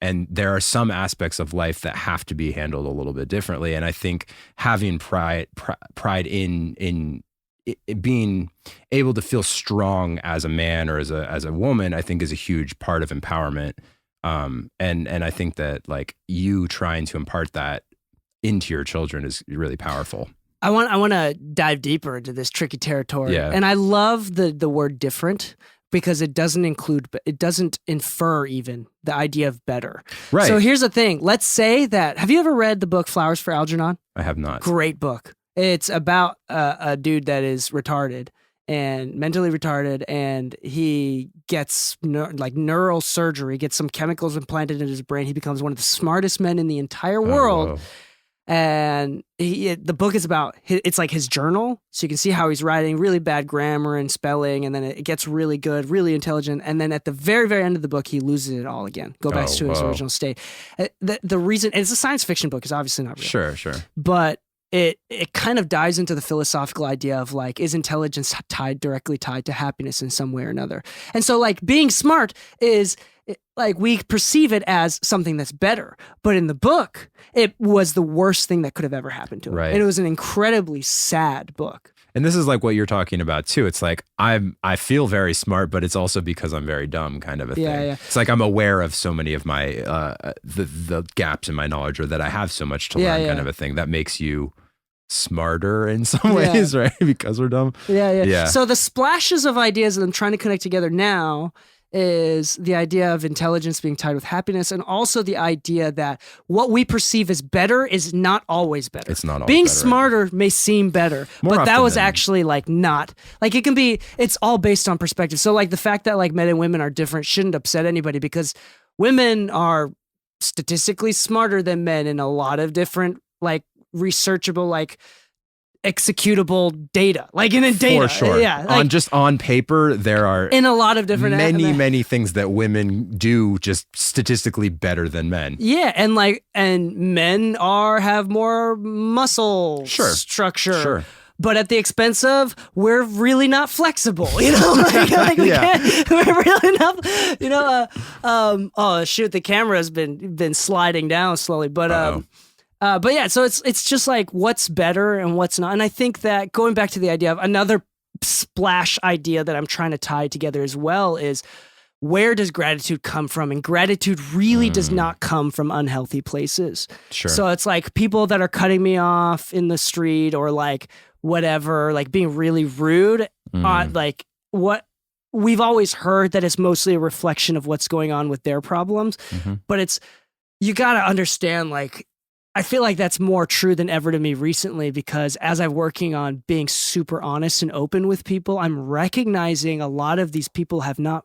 And there are some aspects of life that have to be handled a little bit differently. And I think having pride in being able to feel strong as a man or as a woman, I think is a huge part of empowerment. And I think that like you trying to impart that into your children is really powerful. I want to dive deeper into this tricky territory. Yeah. And I love the word different because it doesn't infer even the idea of better. Right. So here's the thing. Let's say that, have you ever read the book Flowers for Algernon? I have not. Great book. It's about a dude that is retarded and mentally retarded, and he gets neural surgery, gets some chemicals implanted in his brain. He becomes one of the smartest men in the entire world. Whoa. And the book is about, it's like his journal. So you can see how he's writing really bad grammar and spelling. And then it gets really good, really intelligent. And then at the very, very end of the book, he loses it all again. Go back to his original state. The reason, and it's a science fiction book, it's obviously not real. Sure. But it kind of dives into the philosophical idea of like, is intelligence directly tied to happiness in some way or another? And so like being smart is like we perceive it as something that's better, but in the book, it was the worst thing that could have ever happened to him. Right. And it was an incredibly sad book. And this is like what you're talking about too. It's like I feel very smart, but it's also because I'm very dumb, kind of a thing. Yeah. It's like I'm aware of so many of my the gaps in my knowledge, or that I have so much to learn, kind of a thing that makes you smarter in some ways, right? Because we're dumb. Yeah. So the splashes of ideas that I'm trying to connect together now is the idea of intelligence being tied with happiness, and also the idea that what we perceive as better is not always better. It's not always being better, smarter may seem better, More but that often was than- actually like not. Like it can be, it's all based on perspective. So like the fact that like men and women are different shouldn't upset anybody, because women are statistically smarter than men in a lot of different like researchable like executable data, like in a data. For sure. Yeah. Like, on paper, there are in a lot of different many things that women do just statistically better than men. Yeah, and men have more muscle structure. Sure. But at the expense of, we're really not flexible, you know? Like we can't, we're really not, you know? Oh shoot, the camera has been sliding down slowly, but yeah, so it's just like what's better and what's not. And I think that going back to the idea of another splash idea that I'm trying to tie together as well is, where does gratitude come from? And gratitude really does not come from unhealthy places. Sure. So it's like people that are cutting me off in the street or like whatever, like being really rude, like what we've always heard that it's mostly a reflection of what's going on with their problems. But you got to understand, like, I feel like that's more true than ever to me recently, because as I'm working on being super honest and open with people, I'm recognizing a lot of these people have not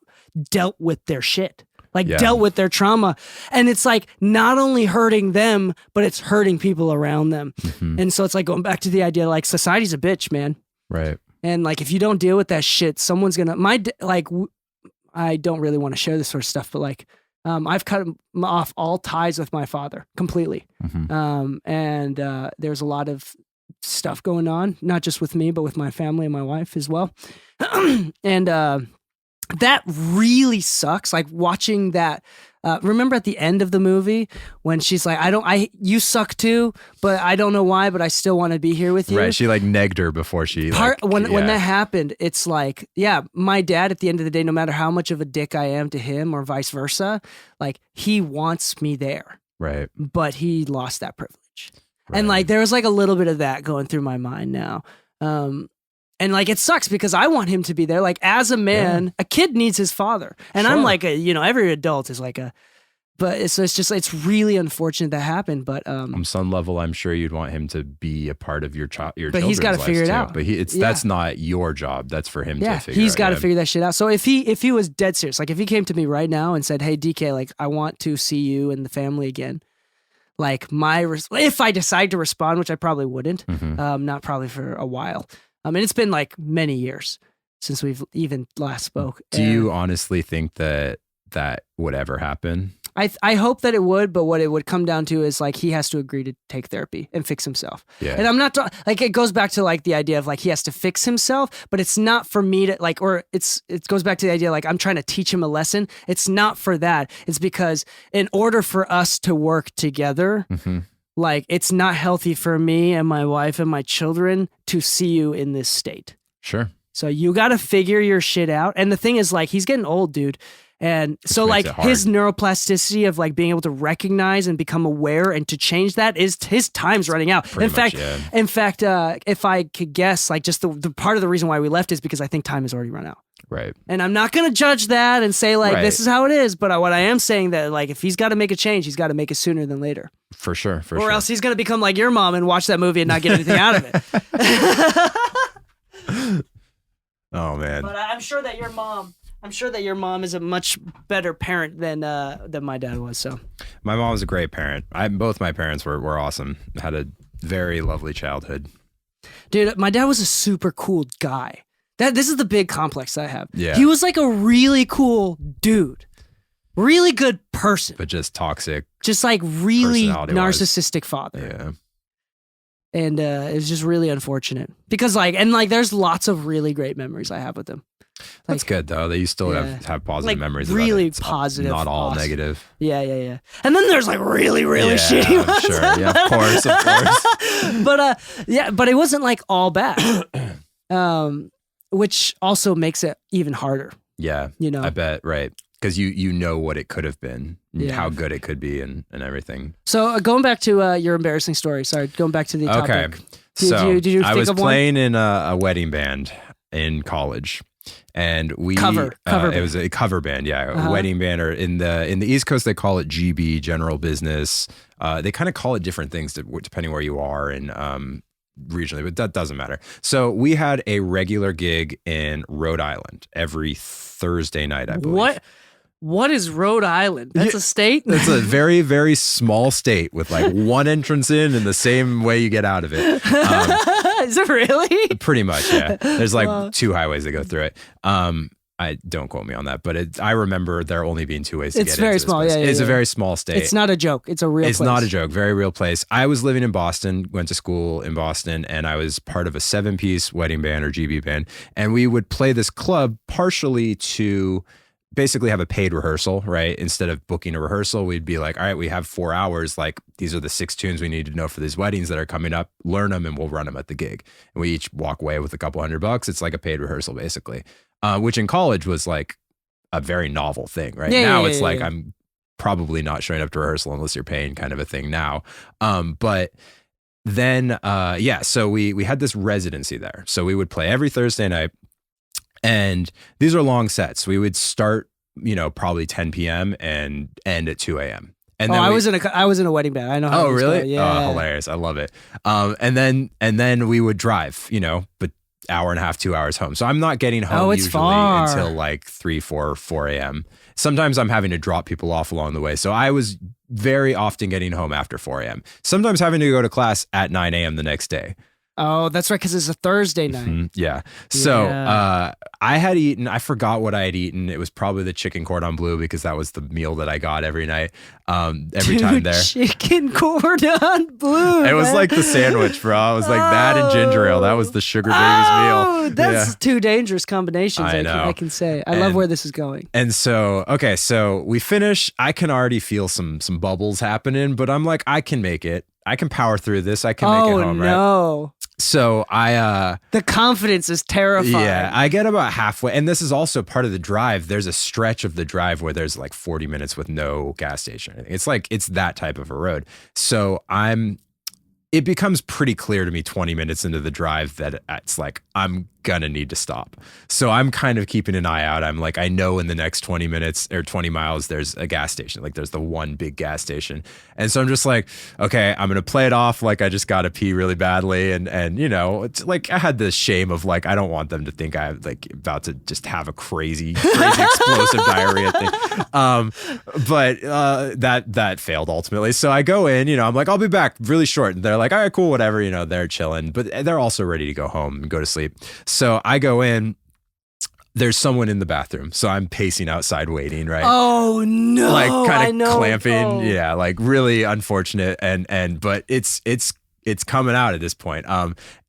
dealt with their shit, dealt with their trauma. And it's like not only hurting them, but it's hurting people around them. And so it's like going back to the idea, like society's a bitch, man. Right. And like, if you don't deal with that shit, someone's gonna, I don't really want to share this sort of stuff, but like, I've cut off all ties with my father completely. And there's a lot of stuff going on, not just with me, but with my family and my wife as well. And that really sucks. Like watching that. Remember at the end of the movie when she's like, you suck too, but I don't know why, but I still want to be here with you. Right. She like negged her before she when that happened, it's like, yeah, my dad at the end of the day, no matter how much of a dick I am to him or vice versa, like he wants me there. Right. But he lost that privilege. Right. And like, there was like a little bit of that going through my mind now. And like, it sucks because I want him to be there. Like as a man, a kid needs his father. And I'm like, every adult is like but it's really unfortunate that happened. But on some level, I'm sure you'd want him to be a part of your but he's got to figure it out. But that's not your job. That's for him to figure out. He's got to figure that shit out. So if he was dead serious, like if he came to me right now and said, hey, DK, like I want to see you and the family again. Like if I decide to respond, which I probably wouldn't, not probably for a while. And it's been like many years since we've even last spoke. Do you honestly think that would ever happen? I hope that it would, but what it would come down to is like he has to agree to take therapy and fix himself. Yeah. And I'm not like, it goes back to like the idea of like he has to fix himself, but it's not for me to like, or it goes back to the idea like I'm trying to teach him a lesson. It's not for that. It's because in order for us to work together, like it's not healthy for me and my wife and my children to see you in this state. Sure. So you got to figure your shit out. And the thing is, like, he's getting old, dude. And so, like, makes it hard. his neuroplasticity of, like, being able to recognize and become aware and to change that is his time's running out. Pretty much, yeah. In fact, if I could guess, like, just the part of the reason why we left is because I think time has already run out. Right. And I'm not going to judge that and say, like, Right. this is how it is. But what I am saying that, like, if he's got to make a change, he's got to make it sooner than later. For sure. Or else he's going to become like your mom and watch that movie and not get anything out of it. Oh, man. But I'm sure that your mom is a much better parent than my dad was. So My mom was a great parent. Both my parents were awesome. Had a very lovely childhood. dude, my dad was a super cool guy. This is the big complex I have. Yeah. He was like a really cool dude. Really good person. But just toxic. Just like really Personality-wise. narcissistic father. Yeah. And it was just really unfortunate. Because there's lots of really great memories I have with him. That's good though. That you still have positive Like, memories. really about it. It's positive, Not all awesome. negative. Yeah. And then there's like really shitty ones. Sure. Yeah, of course. But it wasn't like all bad. Which also makes it even harder. Yeah. You know? I bet. Right. Because you know what it could have been, and Yeah. how good it could be, and everything. So going back to your embarrassing story. Sorry, going back to the topic. Okay. Did you I think was of one? playing in a wedding band in college, and Cover band. It was a cover band, yeah, Uh-huh. a wedding band. Or in the East Coast, they call it GB, general business. They kind of call it different things depending where you are and regionally, but that doesn't matter. So we had a regular gig in Rhode Island every Thursday night, I believe. What is Rhode Island? That's a state? It's a very, very small state with like one entrance in and the same way you get out of it. Is it really? Pretty much, yeah. There's like two highways that go through it. I don't quote me on that, but I remember there only being two ways to get It's very into this small, place. yeah, It's yeah. a very small state. It's not a joke. It's a real It's place. not a joke. Very real place. I was living in Boston, went to school in Boston, and I was part of a 7-piece wedding band or GB band. And we would play this club partially to basically have a paid rehearsal, right? Instead of booking a rehearsal, we'd be like, all right, we have 4 hours. Like, these are the 6 tunes we need to know for these weddings that are coming up. Learn them and we'll run them at the gig. And we each walk away with a couple $100. It's like a paid rehearsal, basically, which in college was like a very novel thing, right? Yeah, now yeah, it's yeah, like yeah. I'm probably not showing up to rehearsal unless you're paying, kind of a thing now. But then, so we had this residency there. So we would play every Thursday night. And these are long sets. We would start, probably 10 p.m. and end at 2 a.m. And then I was in a wedding band. I know how Oh, these really? go. Yeah. Oh, hilarious. I love it. And then we would drive, but hour and a half, 2 hours home. So I'm not getting home it's usually far. until like 3, 4 a.m. Sometimes I'm having to drop people off along the way. So I was very often getting home after 4 a.m. Sometimes having to go to class at 9 a.m. the next day. Oh, that's right, because it's a Thursday night. Mhm, yeah. So Yeah. I had eaten, I forgot what I had eaten. It was probably the chicken cordon bleu because that was the meal that I got every night, every time there. Chicken cordon bleu. It was man. like the sandwich, bro. It was like that and ginger ale. That was the sugar baby's meal. That's Yeah. two dangerous combinations, I I know. can say. I love And- where this is going. And so, okay, so we finish. I can already feel some bubbles happening, but I'm like, I can make it. I can power through this. I can make it home, right? no. So The confidence is terrifying. yeah, I get about halfway. And this is also part of the drive. There's a stretch of the drive where there's like 40 minutes with no gas station or anything. It's like, it's that type of a road. So it becomes pretty clear to me 20 minutes into the drive that it's like, I'm gonna need to stop. So I'm kind of keeping an eye out. I'm like, I know in the next 20 minutes or 20 miles, there's a gas station. Like there's the one big gas station. And so I'm just like, okay, I'm going to play it off like I just got to pee really badly. And it's like, I had this shame of like, I don't want them to think I'm like about to just have a crazy explosive diarrhea thing. But that failed ultimately. So I go in, I'm like, I'll be back really short. And they're like, all right, cool, whatever, they're chilling, but they're also ready to go home and go to sleep. So I go in, there's someone in the bathroom. So I'm pacing outside waiting, right? Oh no. Like I kind know. of clamping. Oh. Yeah, like really unfortunate. But it's coming out at this point.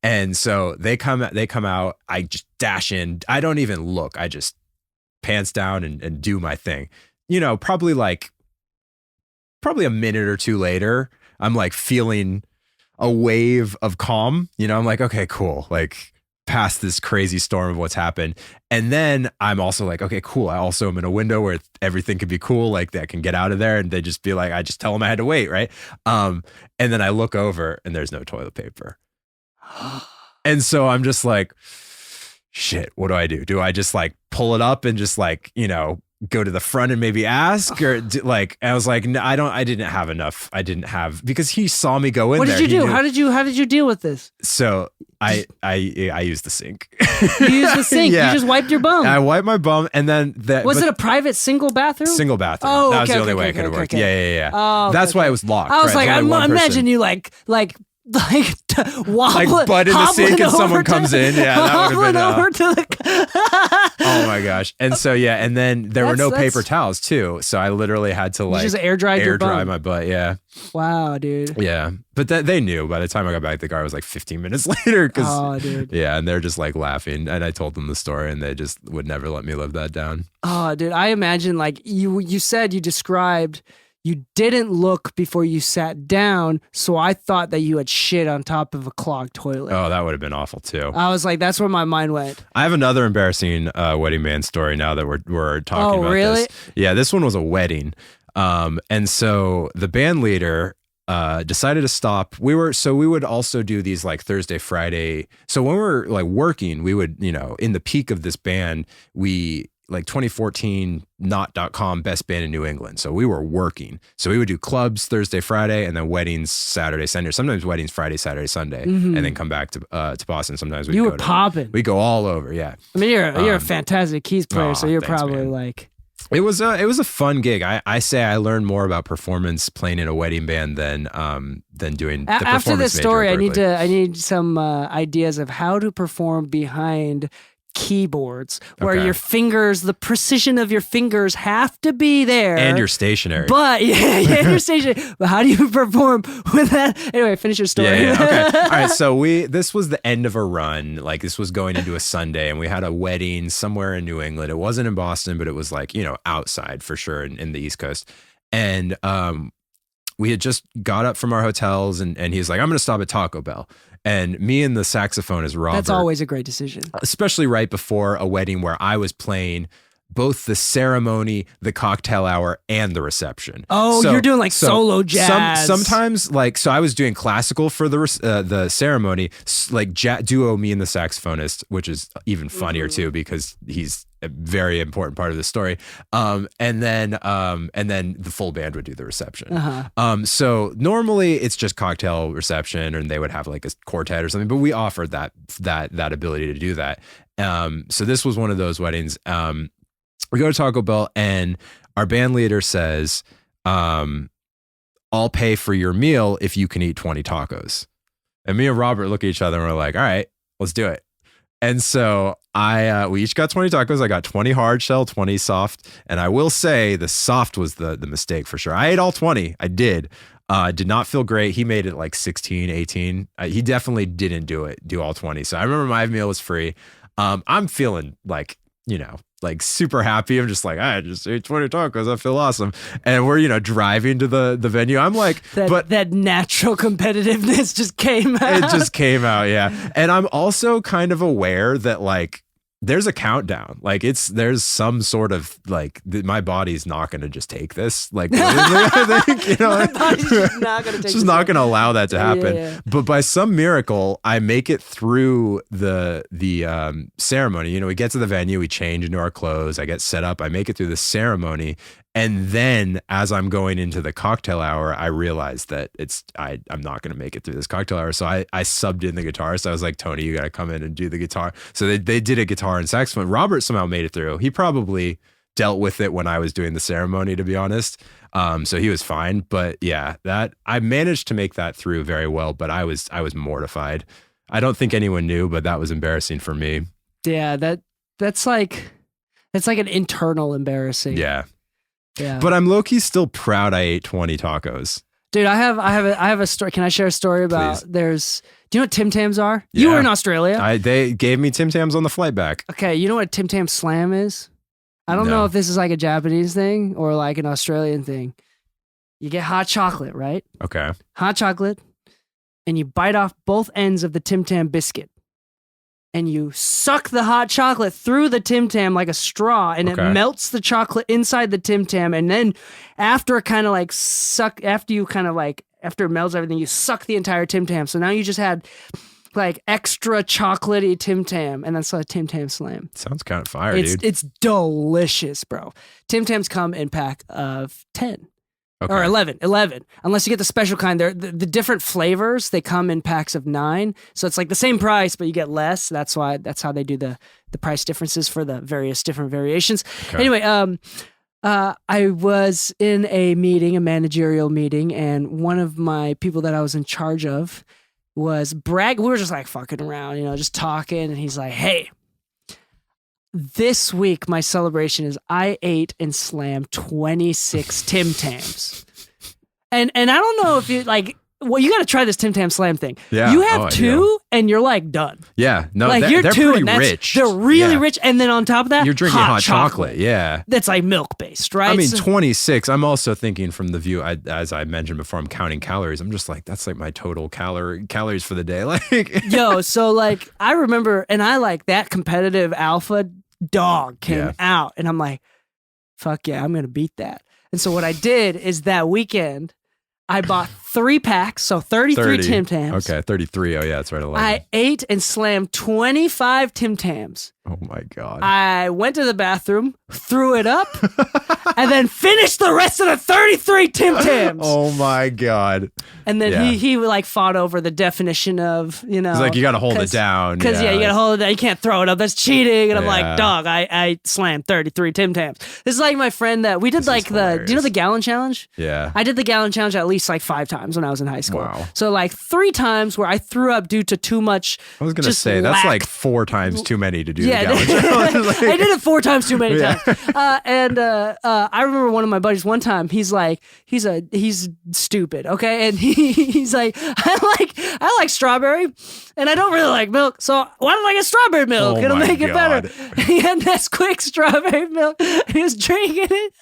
And so they come out, I just dash in. I don't even look. I just pants down and do my thing. Probably a minute or two later, I'm like feeling a wave of calm. I'm like, okay, cool. Like past this crazy storm of what's happened. And then I'm also like, okay, cool. I also am in a window where everything could be cool. Like that can get out of there. And they just be like, I just tell them I had to wait. Right. And then I look over and there's no toilet paper. And so I'm just like, shit, what do? Do I just like pull it up and just like, go to the front and maybe ask, or I was like, no, I didn't have enough. I didn't have, because he saw me go in there. What did you do? How did you deal with this? So I used the sink. You used the sink. Yeah. You just wiped your bum. I wiped my bum, and then was it a private single bathroom? Single bathroom. Oh, that was okay, the only okay, way okay, it could have okay, worked. okay. Yeah. Oh, that's why it was locked. I was right? like, imagine you like wobbling, like butt in the sink and someone to, comes in. Yeah, that would have been over to the. Oh my gosh! And so and then there were no paper towels too, so I literally had to like just air dry my butt. Yeah. Wow, dude. Yeah, but they knew by the time I got back. The car was like 15 minutes later. Oh, dude. Yeah, and they're just like laughing, and I told them the story, and they just would never let me live that down. Oh, dude, I imagine like you said you described. You didn't look before you sat down, so I thought that you had shit on top of a clogged toilet. Oh, that would have been awful too. I was like, that's where my mind went. I have another embarrassing wedding band story now that we're talking about really? this. Yeah, this one was a wedding. And so the band leader decided to stop. We would also do these like Thursday, Friday. So when we were like working, we would, in the peak of this band, we like 2014 not.com best band in New England. So we were working. So we would do clubs Thursday, Friday, and then weddings Saturday, Sunday. Sometimes weddings Friday, Saturday, Sunday, and then come back to Boston. Sometimes we were popping. We go all over. Yeah. I mean, you're a fantastic keys player, so you're thanks, probably man. like. It was a fun gig. I say I learned more about performance playing in a wedding band than doing the performance After this major story, at I need some ideas of how to perform behind keyboards where Okay. your fingers, the precision of your fingers have to be there. And you're stationary. But and you're stationary. But how do you perform with that? Anyway, finish your story. Yeah, okay. All right, so this was the end of a run. Like this was going into a Sunday, and we had a wedding somewhere in New England. It wasn't in Boston, but it was like, outside for sure in the East Coast. And we had just got up from our hotels, and he's like, I'm going to stop at Taco Bell. And me and the saxophonist, Robert. That's always a great decision. Especially right before a wedding where I was playing both the ceremony, the cocktail hour, and the reception. Oh, you're doing like solo jazz. Sometimes, so I was doing classical for the ceremony, like duo me and the saxophonist, which is even funnier too because he's a very important part of the story. And then the full band would do the reception. So normally it's just cocktail reception, and they would have like a quartet or something. But we offered that ability to do that. So this was one of those weddings. We go to Taco Bell, and our band leader says, I'll pay for your meal if you can eat 20 tacos. And me and Robert look at each other and we're like, all right, let's do it. And so we each got 20 tacos. I got 20 hard shell, 20 soft. And I will say the soft was the mistake for sure. I ate all 20. I did. Did not feel great. He made it like 16, 18. He definitely didn't do all 20. So I remember my meal was free. I'm feeling like, like super happy. I'm just like, I just ate 20 tacos. I feel awesome. And we're, driving to the venue. I'm like, that natural competitiveness just came out. It just came out. Yeah. And I'm also kind of aware that like, there's a countdown. Like there's some sort of like my body's not going to just take this. Like, I think, my body's just not going to take it's just not going to allow that to happen. Yeah. But by some miracle, I make it through the ceremony. We get to the venue, we change into our clothes. I get set up. I make it through the ceremony. And then as I'm going into the cocktail hour, I realized that I'm not going to make it through this cocktail hour. So I subbed in the guitar. So I was like, Tony, you got to come in and do the guitar. So they did a guitar and saxophone. Robert somehow made it through. He probably dealt with it when I was doing the ceremony, to be honest. So he was fine. But yeah, that I managed to make that through very well, but I was mortified. I don't think anyone knew, but that was embarrassing for me. Yeah, that's like an internal embarrassing. Yeah. Yeah. But I'm low-key still proud I ate 20 tacos. Dude, I have a story. Can I share a story about Please. Do you know what Tim Tams are? Yeah. You were in Australia. They gave me Tim Tams on the flight back. Okay, you know what Tim Tam Slam is? I don't No. know if this is like a Japanese thing or like an Australian thing. You get hot chocolate, right? Okay. Hot chocolate, and you bite off both ends of the Tim Tam biscuit. and you suck the hot chocolate through the Tim Tam like a straw, and it melts the chocolate inside the Tim Tam, and then after it melts everything, you suck the entire Tim Tam. So now you just had like extra chocolatey Tim Tam, and that's a Tim Tam Slam. Sounds kind of fire, dude. It's delicious, bro. Tim Tams come in pack of 10. Or 11, unless you get the special kind. The different flavors, they come in packs of 9. So it's like the same price, but you get less. That's how they do the price differences for the various different variations. Okay. Anyway, I was in a managerial meeting, and one of my people that I was in charge of was we were just like fucking around, just talking, and he's like, hey, this week, my celebration is I ate and slammed 26 Tim Tams. And I don't know if you you got to try this Tim Tam Slam thing. Yeah. You have 2 and you're like done. Yeah. No, you're they're 2 pretty and rich. They're really rich. And then on top of that, you're drinking hot chocolate. Yeah. That's like milk based, right? I mean, 26. I'm also thinking from the view, as I mentioned before, I'm counting calories. I'm just like, that's like my total calories for the day. Yo, so I remember, and I like that competitive alpha dog came out, and I'm like, fuck yeah, I'm gonna beat that. And so what I did is that weekend I bought 3 packs, so 33 Tim Tams. Okay, 33. Oh yeah, that's right. 11. I ate and slammed 25 Tim Tams. Oh my God. I went to the bathroom, threw it up, and then finished the rest of the 33 Tim Tams. Oh my God. And then he fought over the definition of, He's like, you got to hold it down. Because you got to hold it down. You can't throw it up. That's cheating. And I'm like, dog, I slammed 33 Tim Tams. This is like my friend that we did do you know the gallon challenge? Yeah. I did the gallon challenge at least 5 times when I was in high school. Wow. So 3 times where I threw up due to too much. I was going to say, that's 4 times too many to do. Yeah, I did it 4 times too many times. I remember one of my buddies one time, he's stupid, okay? And he's like, I like strawberry, and I don't really like milk, so why don't I get strawberry milk? It'll make it better. He had Nesquik strawberry milk, and he was drinking it.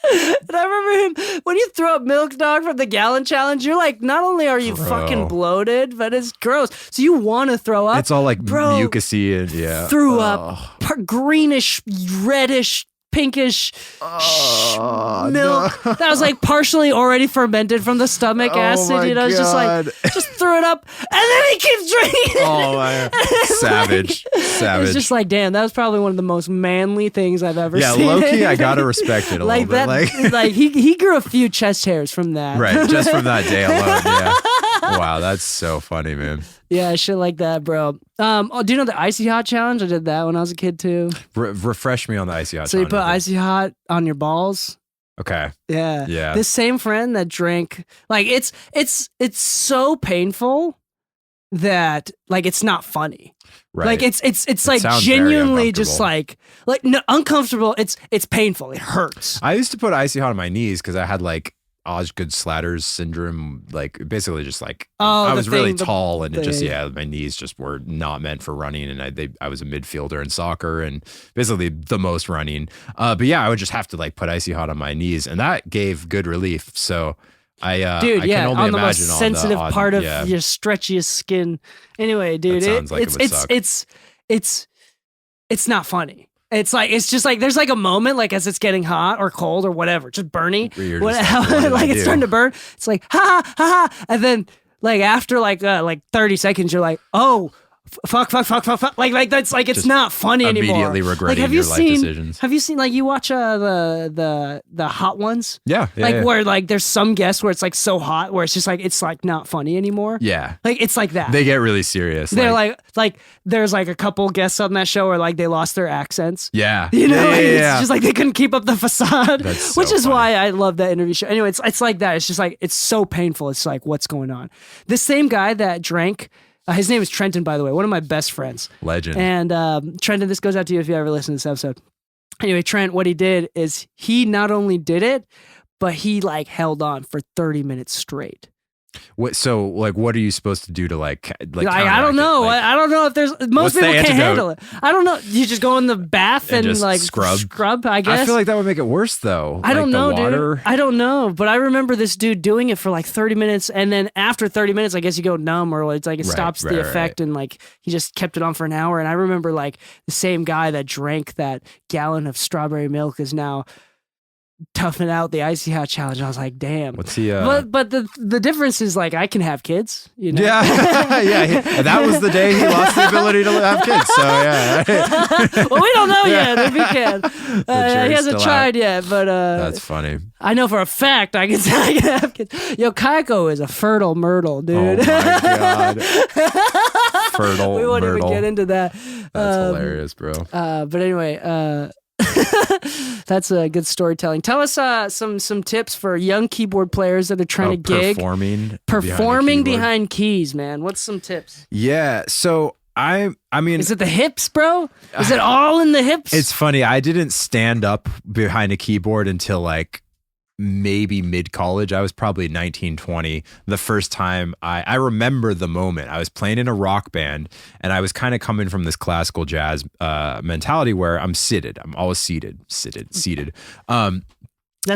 And I remember him, when you throw up milk, dog, from the gallon challenge, you're like, not only are you fucking bloated, but it's gross. So you want to throw up. It's all mucusy and threw up greenish, reddish, pinkish milk that was partially already fermented from the stomach acid. Just threw it up, and then he keeps drinking. Oh my, savage. It's just damn, that was probably one of the most manly things I've ever seen. Yeah, low-key, I gotta respect it a little bit. He grew a few chest hairs from that. Right, just from that day alone. Yeah. Wow, that's so funny, man. Yeah, shit like that, bro. Do you know the Icy Hot challenge? I did that when I was a kid too. Refresh me on the Icy Hot. So you put Icy Hot on your balls. Okay. Yeah. Yeah. This same friend that drank, it's so painful that it's not funny. Right. It's genuinely just no, uncomfortable. It's painful. It hurts. I used to put Icy Hot on my knees because I had Osgood Slatter's syndrome, basically just I was really tall, and my knees just were not meant for running, and I was a midfielder in soccer and basically the most running. But yeah, I would just have to put Icy Hot on my knees, and that gave good relief. So I can only on the imagine most sensitive part of your stretchiest skin. Anyway, dude, it's not funny. It's just there's a moment as it's getting hot or cold or whatever, just burning. It's starting to burn. It's ha ha ha ha, and then after 30 seconds, you're like, oh. Fuck. That's it's just not funny anymore. Immediately regretting your life decisions. Have you seen you watch the Hot Ones? Yeah. Where there's some guests where it's so hot where it's just it's not funny anymore. Yeah. It's like that. They get really serious. They're there's a couple guests on that show where they lost their accents. Yeah. It's just they couldn't keep up the facade. That's so which is funny. why I love that interview show. Anyway, it's like that. It's just it's so painful. It's what's going on? This same guy that drank. His name is Trenton, by the way, one of my best friends. Legend. And Trenton, this goes out to you if you ever listen to this episode. Anyway, Trent, what he did is he not only did it, but he held on for 30 minutes straight. So like, what are you supposed to do to like I don't know. Like, I don't know if there's most people can't handle it. I don't know. You just go in the bath and just like scrub. I guess. I feel like that would make it worse though. I don't know, dude. I don't know, but I remember this dude doing it for like 30 minutes, and then after 30 minutes, I guess you go numb, or it's like it stops the effect, and like he just kept it on for an hour. And I remember like the same guy that drank that gallon of strawberry milk is now toughing out the icy hot challenge. I was like, damn. What's he? But the difference is like I can have kids. You know? Yeah, yeah. That was the day he lost the ability to have kids. So yeah. Well, we don't know yet if he can. He hasn't tried yet, but that's funny. I know for a fact I can have kids. Yo, Kaiko is a fertile myrtle, dude. Oh my god. Fertile. We won't myrtle. even get into that. That's hilarious, bro. But anyway, that's a good storytelling. Tell us some tips for young keyboard players that are trying to gig. Performing behind keys, man. What's some tips? Yeah, so I mean, is it the hips, bro? Is it all in the hips? It's funny. I didn't stand up behind a keyboard until like maybe mid-college. I was probably 19, 20. The first time I remember the moment. I was playing in a rock band, and I was kind of coming from this classical jazz mentality where I'm seated. I'm always seated. That's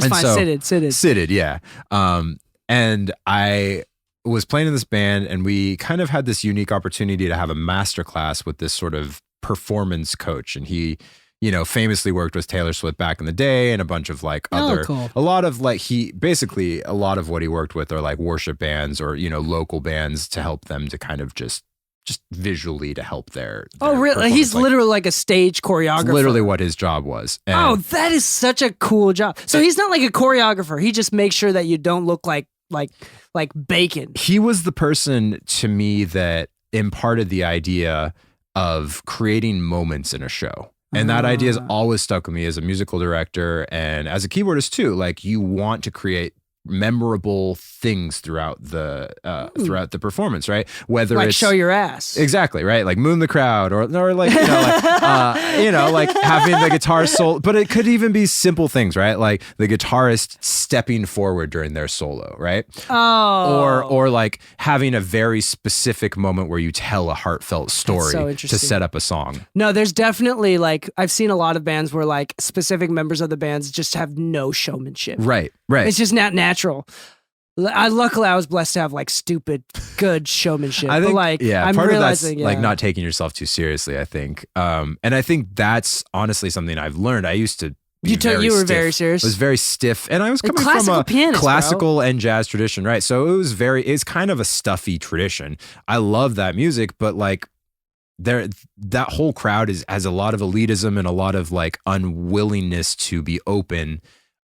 fine. So, seated. Yeah. And I was playing in this band, and we kind of had this unique opportunity to have a master class with this sort of performance coach, and he, you know, famously worked with Taylor Swift back in the day, and a bunch of like other, a lot of like a lot of what he worked with are like worship bands or, you know, local bands to help them to kind of just visually to help their really? He's like, literally like a stage choreographer. Literally what his job was. And that is such a cool job. So he's not like a choreographer. He just makes sure that you don't look like bacon. He was the person to me that imparted the idea of creating moments in a show. And that idea has always stuck with me as a musical director and as a keyboardist too. Like, you want to create memorable things throughout the performance, right? Whether like it's show your ass, exactly, right? Like moon the crowd, or like like having the guitar solo. But it could even be simple things, right? Like the guitarist stepping forward during their solo, right? Or like having a very specific moment where you tell a heartfelt story to set up a song. No, there's definitely like I've seen a lot of bands where like specific members of the bands just have no showmanship. Right. It's just not natural. Luckily, I was blessed to have like stupid good showmanship. I think, but like, I'm part realizing, of that's like not taking yourself too seriously. I think, and I think that's honestly something I've learned. I used to. You were very serious. I was very stiff, and I was coming from a pianist, classical and jazz tradition, right? So it's kind of a stuffy tradition. I love that music, but like that whole crowd has a lot of elitism and a lot of like unwillingness to be open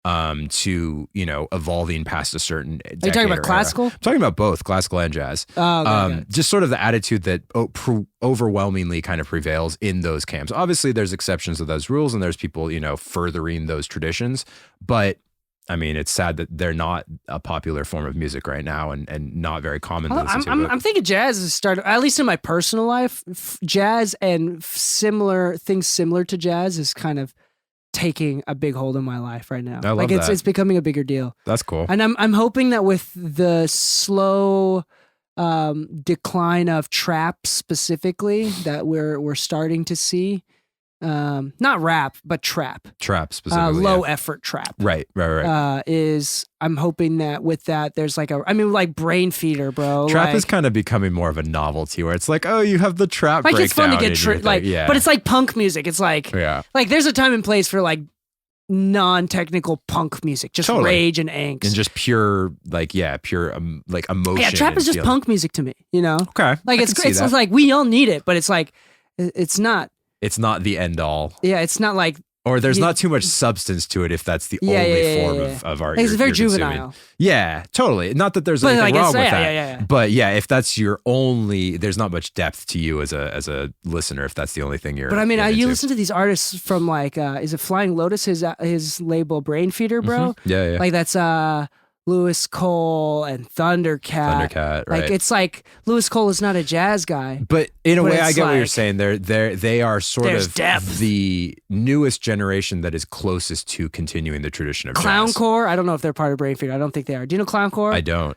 to, you know, evolving past a certain decade. Are you talking about classical? I'm talking about both classical and jazz. Okay. Just sort of the attitude that overwhelmingly kind of prevails in those camps. Obviously, there's exceptions to those rules, and there's people, you know, furthering those traditions. But I mean, it's sad that they're not a popular form of music right now, and not very common to listen to. I'm thinking jazz has started, at least in my personal life, jazz and things similar to jazz is kind of taking a big hold in my life right now. I love that. It's becoming a bigger deal. That's cool. And I'm hoping that with the slow decline of trap specifically that we're starting to see, not rap but trap specifically, low effort trap, right. I'm hoping that with that there's like like brain feeder, bro. Trap like, is kind of becoming more of a novelty where it's like, oh, you have the trap like breakdown. It's fun to get but it's like punk music. It's like like there's a time and place for like non-technical punk music, just rage and angst and just pure like like emotion. Yeah, trap is just punk music to me, you know. Okay, like it's like we all need it, but it's like it's not the end all. Yeah, it's not like, or there's not too much substance to it if that's the only form of art. It's very juvenile. Consuming. Yeah, totally. Not that there's anything wrong with that. But yeah, if that's your only, there's not much depth to you as a listener if that's the only thing you're. But I mean, you listen to these artists from like, is it Flying Lotus? His label Brain Feeder, bro. Mm-hmm. Yeah. Like that's Louis Cole and Thundercat. Right. Like it's like Louis Cole is not a jazz guy. But in a way, I get what you're saying. They are sort of depth. The newest generation that is clossest to continuing the tradition of jazz. Clowncore. I don't know if they're part of Brain Feeder. I don't think they are. Do you know Clowncore? I don't.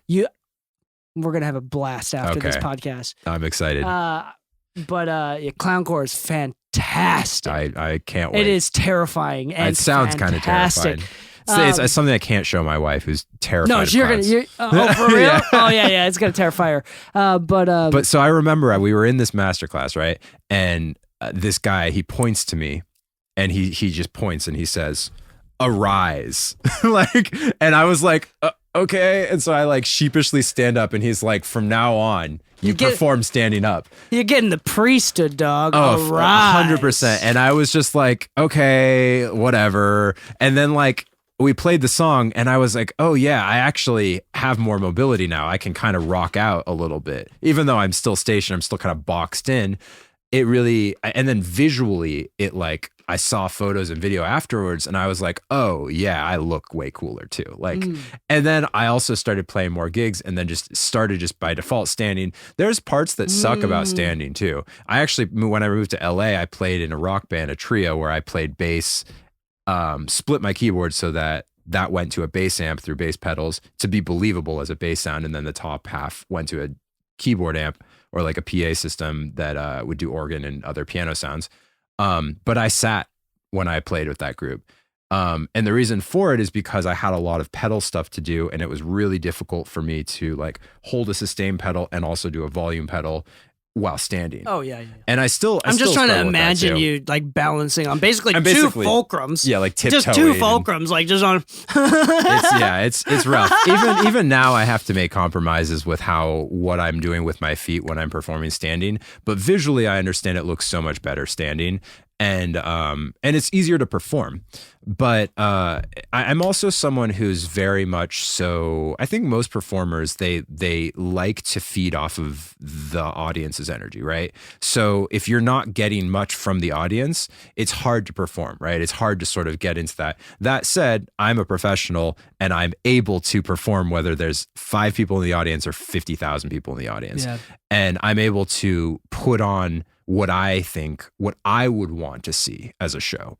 We're gonna have a blast after this Okay. podcast. I'm excited. But yeah, clowncore is fantastic. I can't wait. It is terrifying and It sounds kind of fantastic. terrifying. It's something I can't show my wife, who's terrified. No, of you're clowns. oh, for real? Yeah. Oh yeah, it's gonna terrify her. But so I remember we were in this masterclass, right? And this guy, he points to me, and he just points and he says, "Arise!" And I was like, okay. And so I like sheepishly stand up, and he's like, "From now on, you perform standing up." You're getting the priesthood, dog. Oh, Arise. 100%. And I was just like, okay, whatever. And then like we played the song, and I was like, oh yeah, I actually have more mobility now. I can kind of rock out a little bit, even though I'm still stationed. I'm still kind of boxed in. It really, and then visually, it like I saw photos and video afterwards, and I was like, oh yeah, I look way cooler too. And then I also started playing more gigs, and then just started just by default standing. There's parts that suck about standing too. I actually, when I moved to LA, I played in a rock band, a trio where I played bass, split my keyboard so that went to a bass amp through bass pedals to be believable as a bass sound, and then the top half went to a keyboard amp or like a PA system that would do organ and other piano sounds. But I sat when I played with that group. And the reason for it is because I had a lot of pedal stuff to do, and it was really difficult for me to like hold a sustain pedal and also do a volume pedal while standing. Oh yeah. And I'm just trying to struggle with that imagine too. you like balancing on basically I'm two basically- fulcrums. Yeah, like tiptoeing. Just two and- fulcrums, like just on. It's rough. Even now I have to make compromises with what I'm doing with my feet when I'm performing standing. But visually I understand it looks so much better standing. And it's easier to perform. But I'm also someone who's very much so. I think most performers they like to feed off of the audience's energy, right? So if you're not getting much from the audience, it's hard to perform, right? It's hard to sort of get into that. That said, I'm a professional, and I'm able to perform whether there's 5 people in the audience or 50,000 people in the audience, and I'm able to put on what I would want to see as a show.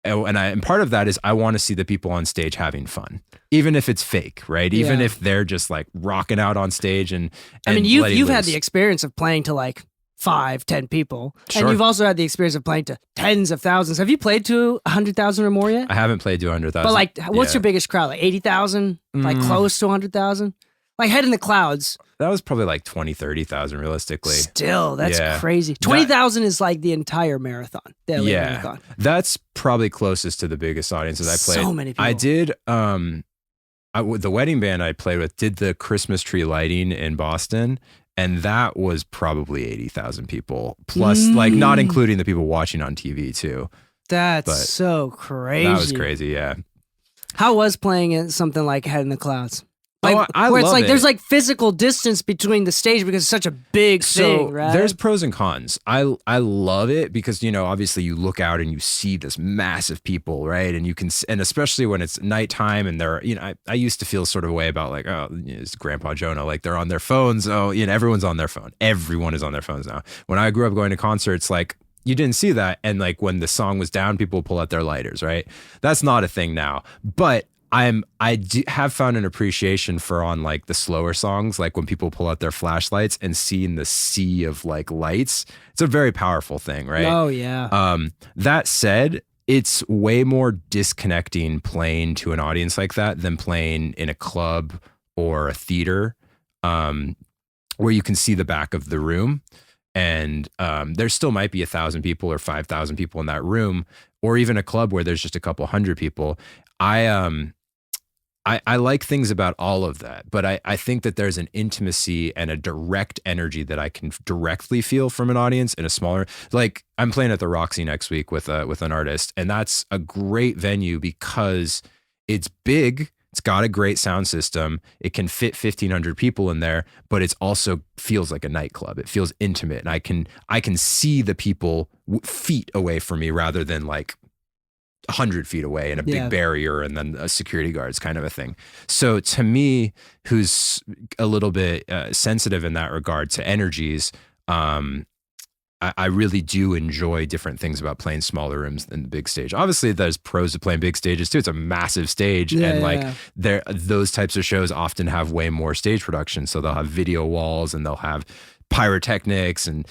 And part of that is I want to see the people on stage having fun, even if it's fake, right? Even if they're just like rocking out on stage and I mean, letting you've had loose. the experience of playing to like 5-10 people, Sure. and you've also had the experience of playing to tens of thousands. Have you played to 100,000 or more yet? I haven't played to 100,000. But like, what's Yeah. your biggest crowd? Like 80,000? Like close to 100,000? Like Head in the Clouds. That was probably like 20,000-30,000 realistically. Still, that's Yeah. crazy. 20,000 is like the entire marathon. The LA Yeah, marathon. that's probably closest to the biggest audiences I played. So many people. I did. The wedding band I played with did the Christmas tree lighting in Boston, and that was probably 80,000 people plus, like not including the people watching on TV too. That's But so crazy. That was crazy. Yeah. How was playing in something like Head in the Clouds? Like, I where it's love like it. there's like physical distance between the stage because it's such a big thing, right? There's pros and cons. I love it because, you know, obviously you look out and you see this massive people, right? And you can, and especially when it's nighttime and they're, you know, I used to feel sort of a way about like, oh, it's Grandpa Jonah, like they're on their phones. Oh, you know, everyone's on their phone. Everyone is on their phones now. When I grew up going to concerts, like you didn't see that. And like when the song was down, people would pull out their lighters, right? That's not a thing now. But have found an appreciation for on like the slower songs, like when people pull out their flashlights and seeing the sea of like lights. It's a very powerful thing, right? Oh yeah. That said, it's way more disconnecting playing to an audience like that than playing in a club or a theater, where you can see the back of the room. And there still might be 1,000 people or 5,000 people in that room, or even a club where there's just a couple hundred people. I like things about all of that, but I think that there's an intimacy and a direct energy that I can directly feel from an audience in a smaller, like I'm playing at the Roxy next week with an artist, and that's a great venue because it's big. It's got a great sound system. It can fit 1,500 people in there, but it's also feels like a nightclub. It feels intimate, and I can see the people feet away from me rather than like 100 feet away in a big barrier and then a security guards kind of a thing. So to me, who's a little bit sensitive in that regard to energies, I really do enjoy different things about playing smaller rooms than the big stage. Obviously, there's pros to playing big stages too. It's a massive stage, and those types of shows often have way more stage production. So they'll have video walls, and they'll have pyrotechnics and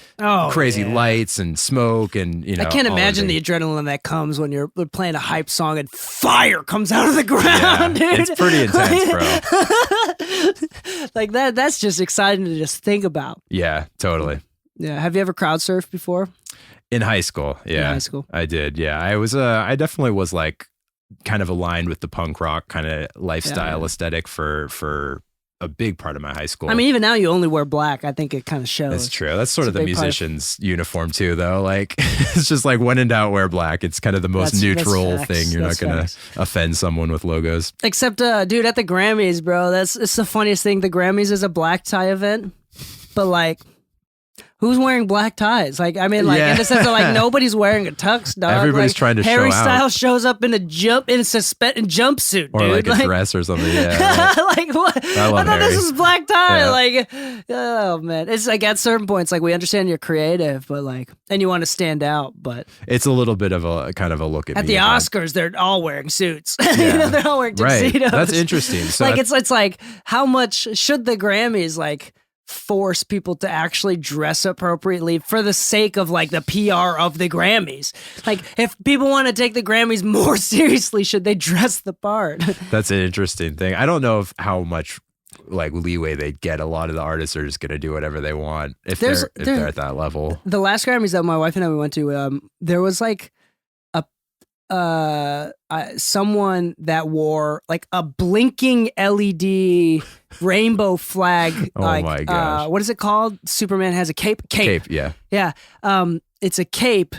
crazy lights and smoke, and I can't imagine the adrenaline that comes when you're playing a hype song and fire comes out of the ground, dude. It's pretty intense, bro. Like that's just exciting to just think about. Yeah, totally. Yeah. Have you ever crowd surfed before? In high school, yeah. In high school. I did, yeah. I definitely was like kind of aligned with the punk rock kind of lifestyle aesthetic for a big part of my high school. I mean, even now you only wear black. I think it kind of shows. That's true. That's sort of the musician's uniform too, though. Like, it's just like when in doubt, wear black. It's kind of the most neutral thing. You're not going to offend someone with logos. Except, dude, at the Grammys, bro, it's the funniest thing. The Grammys is a black tie event, but like, who's wearing black ties? Like, I mean, like in the sense of like nobody's wearing a tux, dog. Everybody's like, trying to show out. Harry Styles shows up in a jumpsuit, or dude. like a dress or something. Yeah, like what? I thought Harry. this was black tie. Yeah. Like, oh man, it's like at certain points, like we understand you're creative, but like, and you want to stand out, but it's a little bit of a kind of a look at me the Oscars. They're all wearing suits. You know, they're all wearing tuxedos. Right. That's interesting. So like it's like how much should the Grammys like force people to actually dress appropriately for the sake of like the PR of the Grammys? Like if people want to take the Grammys more seriously, should they dress the part? That's an interesting thing. I don't know how much like leeway they get. A lot of the artists are just going to do whatever they want if they're at that level. The last Grammys that my wife and I went to, there was like someone that wore like a blinking LED rainbow flag. Oh my gosh. What is it called? Superman has a cape. Cape, yeah. Yeah. It's a cape,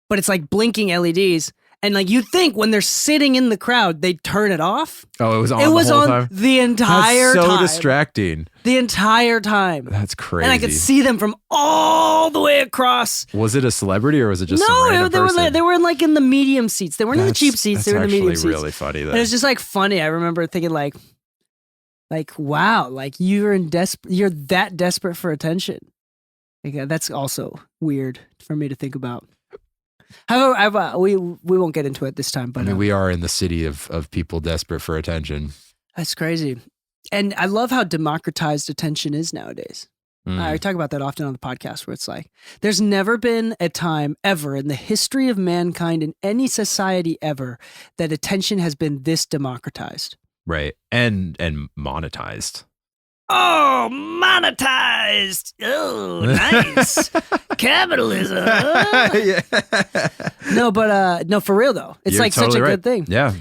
but it's like blinking LEDs. And like you'd think when they're sitting in the crowd, they'd turn it off. Oh, it was on the whole time? The entire time. That's so distracting. The entire time. That's crazy. And I could see them from all the way across. Was it a celebrity or was it just some random person? They were like in the medium seats. They weren't in the cheap seats. They were in the medium seats. That's actually really funny. And it was just like funny. I remember thinking like wow, like you're that desperate for attention. Like, that's also weird for me to think about. However, we won't get into it this time. But I mean, we are in the city of people desperate for attention. That's crazy. And I love how democratized attention is nowadays. I talk about that often on the podcast where it's like, there's never been a time ever in the history of mankind in any society ever that attention has been this democratized. Right. And monetized. Oh, monetized. Oh, nice. Capitalism. Yeah. No, for real though. It's You're like totally such a right. good thing. Yeah.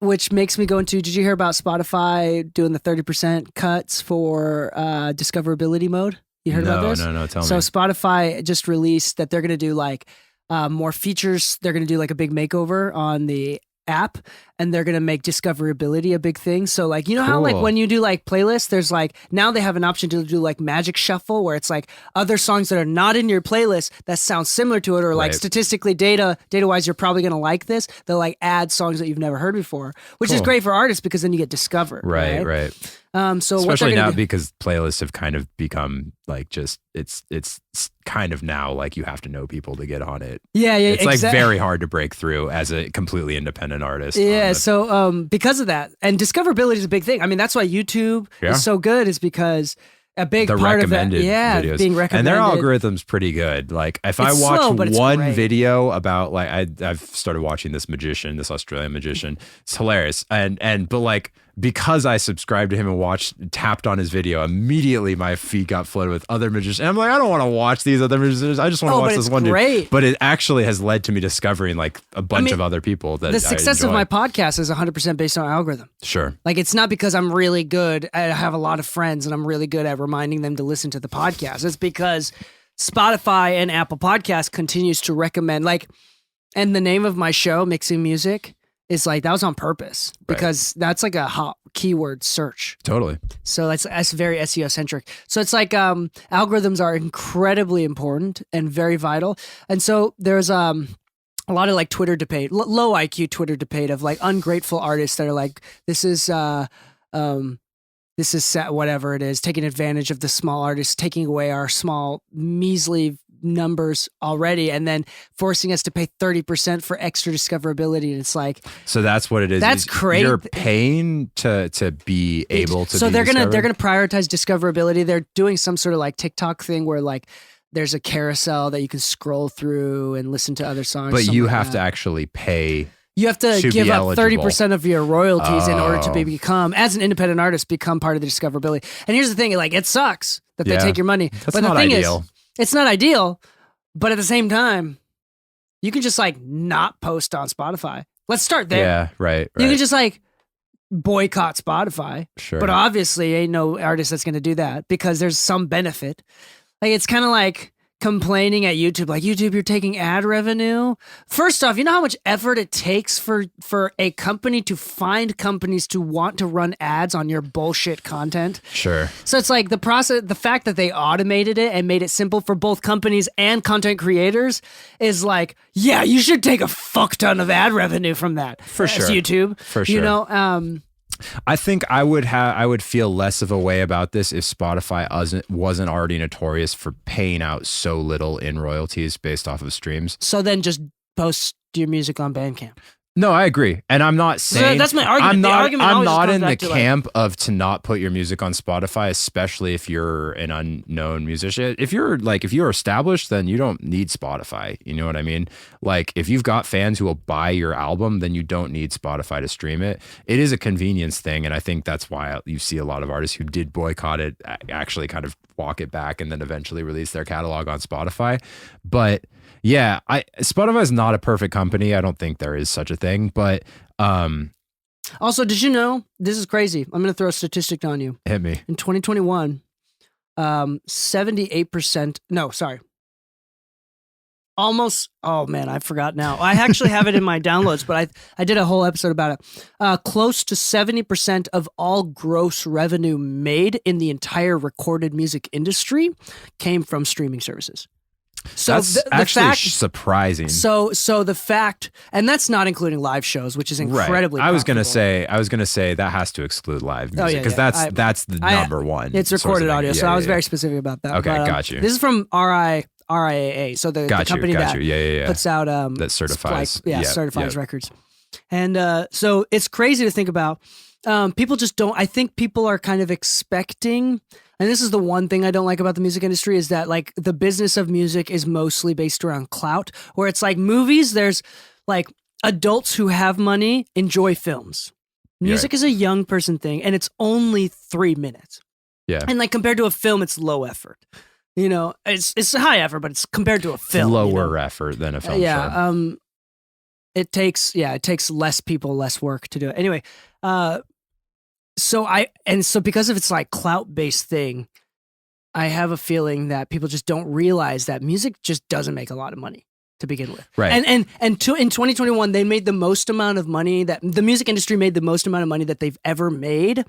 Which makes me go into, did you hear about Spotify doing the 30% cuts for discoverability mode? You heard about this? No, tell me. So Spotify just released that they're going to do like more features. They're going to do like a big makeover on the app, and they're going to make discoverability a big thing. So like, you know how like when you do like playlists, there's like, now they have an option to do like magic shuffle where it's like other songs that are not in your playlist that sound similar to it, or like statistically data wise, you're probably going to like this. They'll like add songs that you've never heard before, which is great for artists because then you get discovered. Right. So especially now because playlists have kind of become like just it's kind of now like you have to know people to get on it. Yeah. It's like very hard to break through as a completely independent artist. Yeah. So because of that, and discoverability is a big thing. I mean, that's why YouTube is so good, is because a big part of that, videos. Being recommended. And their algorithm's pretty good. Like if I watch one video about like I've started watching this Australian magician. It's hilarious. But like because I subscribed to him and tapped on his video, immediately my feed got flooded with other magicians. And I'm like, I don't want to watch these other magicians. I just want to watch this one dude. But it actually has led to me discovering like a bunch of other people that the success of my podcast is 100% based on algorithm. Sure. Like it's not because I'm really good. I have a lot of friends and I'm really good at reminding them to listen to the podcast. It's because Spotify and Apple Podcasts continues to recommend, like, and the name of my show, Mixing Music, is like, that was on purpose because that's like a hot keyword search. Totally. So that's very SEO centric. So it's like algorithms are incredibly important and very vital. And so there's a lot of like Twitter debate, low IQ Twitter debate of like ungrateful artists that are like, this is this is whatever it is, taking advantage of the small artists, taking away our small, measly numbers already, and then forcing us to pay 30% for extra discoverability. And it's like, so that's what it is. That's crazy. You're paying to be able to. So be they're discovered? gonna prioritize discoverability. They're doing some sort of like TikTok thing where like there's a carousel that you can scroll through and listen to other songs. But you like have that. to actually pay. You have to give up eligible. 30% of your royalties in order to Oh. become, as an independent artist, become part of the discoverability. And here's the thing, like, it sucks that they Yeah. take your money. That's but the not thing ideal. is, it's not ideal, but at the same time, you can just like not post on Spotify. Let's start there. Yeah, right. You can just like boycott Spotify. Sure. But obviously ain't no artist that's going to do that because there's some benefit. Like, it's kind of like complaining at YouTube, like, YouTube, you're taking ad revenue. First off, you know how much effort it takes for a company to find companies to want to run ads on your bullshit content? Sure. So it's like the fact that they automated it and made it simple for both companies and content creators is like, yeah, you should take a fuck ton of ad revenue from that. For as sure. YouTube. For You sure. know, I think I would feel less of a way about this if Spotify wasn't already notorious for paying out so little in royalties based off of streams. so then just post your music on Bandcamp. No, I agree, and I'm not saying that's my argument. I'm always not comes in the back to, like- camp of to not put your music on Spotify, especially if you're an unknown musician. If you're established, then you don't need Spotify. You know what I mean? Like, if you've got fans who will buy your album, then you don't need Spotify to stream it. It is a convenience thing, and I think that's why you see a lot of artists who did boycott it actually kind of walk it back and then eventually release their catalog on Spotify. But yeah, Spotify is not a perfect company. I don't think there is such a thing, but Also, did you know, this is crazy, I'm going to throw a statistic on you. hit me. In 2021, 78%, no, sorry. Almost, oh man, I forgot now. I actually have it in my downloads, but I did a whole episode about it. Close to 70% of all gross revenue made in the entire recorded music industry came from streaming services. So That's the actually fact, surprising. so the fact, and that's not including live shows, which is incredibly. Right. I was gonna profitable. say that has to exclude live music Oh, yeah, because yeah. that's the I- number one. It's source recorded of audio, income. so Yeah, I was yeah, very specific about that. Okay, But, got you. This is from RIAA, so the Got you, company got that you. Yeah. puts out That certifies. certifies yeah. records. And so it's crazy to think about. People just don't. I think people are kind of expecting. And this is the one thing I don't like about the music industry is that like the business of music is mostly based around clout, where it's like movies, there's like adults who have money enjoy films. Music is a young person thing and it's only 3 minutes. Yeah. And like compared to a film, it's low effort. You know, it's high effort, but it's compared to a film. Lower you know? effort than a film. Yeah. Sure. It takes less people, less work to do it. Anyway, so because of its like clout based thing, I have a feeling that people just don't realize that music just doesn't make a lot of money to begin with. Right. And in 2021, they made the most amount of money that the music industry made the most amount of money that they've ever made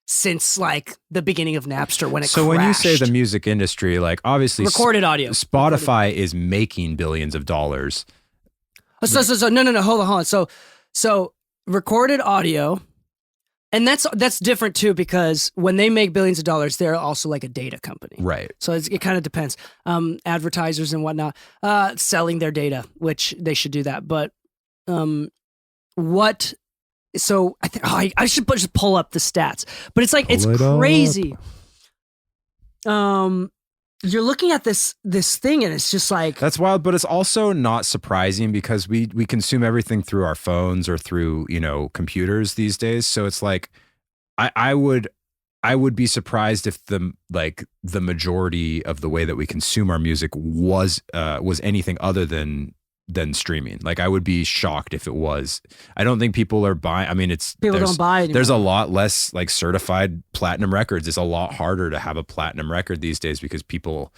since like the beginning of Napster when it So crashed. when you say the music industry, like obviously recorded audio, Spotify is making billions of dollars. So no, hold on. So recorded audio, and that's different too because when they make billions of dollars, they're also like a data company. Right. So it kind of depends. Advertisers and whatnot, selling their data, which they should do that. But what? So I think I should just pull up the stats. But it's like it's crazy. You're looking at this thing and it's just like That's wild, but it's also not surprising because we consume everything through our phones or through, computers these days. So it's like I would be surprised if the majority of the way that we consume our music was anything other than streaming. Like I would be shocked if it was. I don't think people are buying. I mean, people don't buy anymore. There's a lot less like certified platinum records. It's a lot harder to have a platinum record these days because people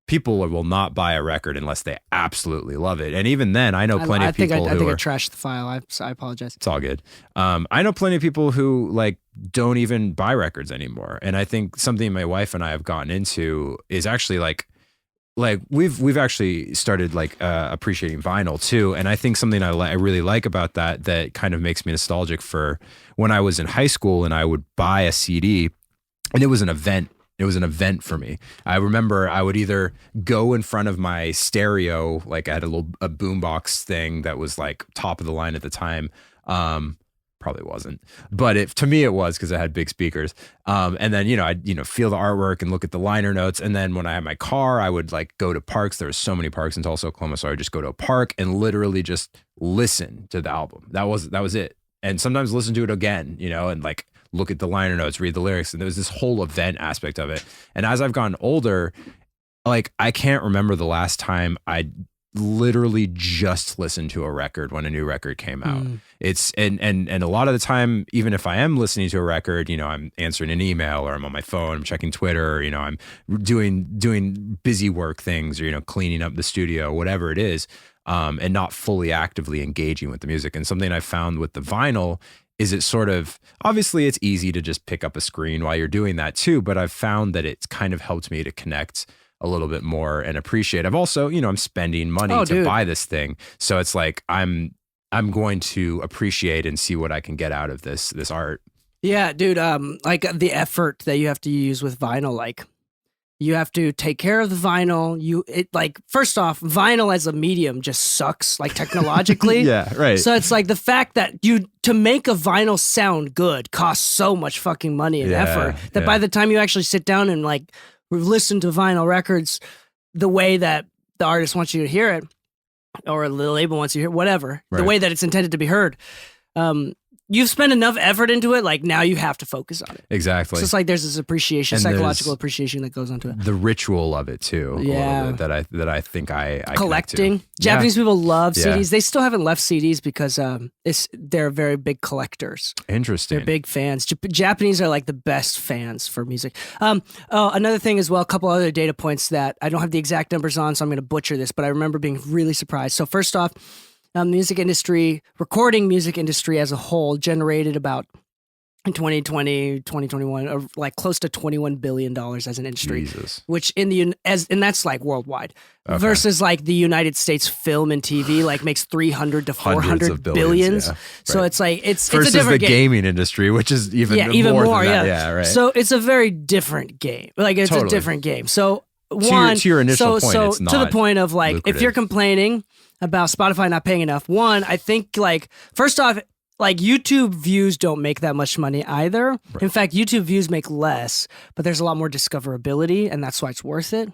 will not buy a record unless they absolutely love it. And even then, I know plenty of people I think I trashed the file. I apologize. It's all good. I know plenty of people who like don't even buy records anymore. And I think something my wife and I have gotten into is actually like we've actually started like appreciating vinyl too. And I think something I really like about that kind of makes me nostalgic for when I was in high school and I would buy a CD and it was an event. It was an event for me. I remember I would either go in front of my stereo, like I had a boombox thing that was like top of the line at the time. Probably wasn't, but to me it was, because I had big speakers. And then, I'd, feel the artwork and look at the liner notes. And then when I had my car, I would like go to parks. There were so many parks in Tulsa, Oklahoma. So I would just go to a park and literally just listen to the album. That was it. And sometimes listen to it again, and like look at the liner notes, read the lyrics. And there was this whole event aspect of it. And as I've gotten older, like I can't remember the last time I literally just listened to a record when a new record came out. It's and a lot of the time, even if I am listening to a record, I'm answering an email, or I'm on my phone, I'm checking Twitter, I'm doing busy work things, or cleaning up the studio, whatever it is, and not fully actively engaging with the music. And something I found with the vinyl is it sort of, obviously it's easy to just pick up a screen while you're doing that too, but I've found that it's kind of helped me to connect a little bit more and appreciate. I've also, I'm spending money to buy this thing. So it's like, I'm going to appreciate and see what I can get out of this art. Yeah, dude. Like the effort that you have to use with vinyl, like you have to take care of the vinyl. First off, vinyl as a medium just sucks, like technologically. Yeah, right. So it's like the fact that to make a vinyl sound good costs so much fucking money and effort that by the time you actually sit down and like listen to vinyl records the way that the artist wants you to hear it, or the label wants you to hear it, whatever, the way that it's intended to be heard, you've spent enough effort into it, like now you have to focus on it. Exactly. So it's like there's this appreciation, and psychological appreciation that goes onto it. The ritual of it too. Yeah. A little bit, that I think I collecting. Japanese people love CDs. They still haven't left CDs because they're very big collectors. Interesting. They're big fans. Japanese are like the best fans for music. Another thing as well, a couple other data points that I don't have the exact numbers on, so I'm going to butcher this, but I remember being really surprised. So first off, music industry, recording music industry as a whole generated about in 2020, 2021, like close to $21 billion as an industry. Jesus. Which and that's like worldwide. Okay. Versus like the United States film and TV like makes 300 to 400 billions. Yeah, right. So it's like it's versus a different the gaming industry, which is even more than that. Yeah, right. So it's a very different game. Like it's a different game. So to your initial point, it's not to the point of like lucrative. If you're complaining about Spotify not paying enough, one, I think like first off, like YouTube views don't make that much money either. Right. In fact, YouTube views make less, but there's a lot more discoverability, and that's why it's worth it.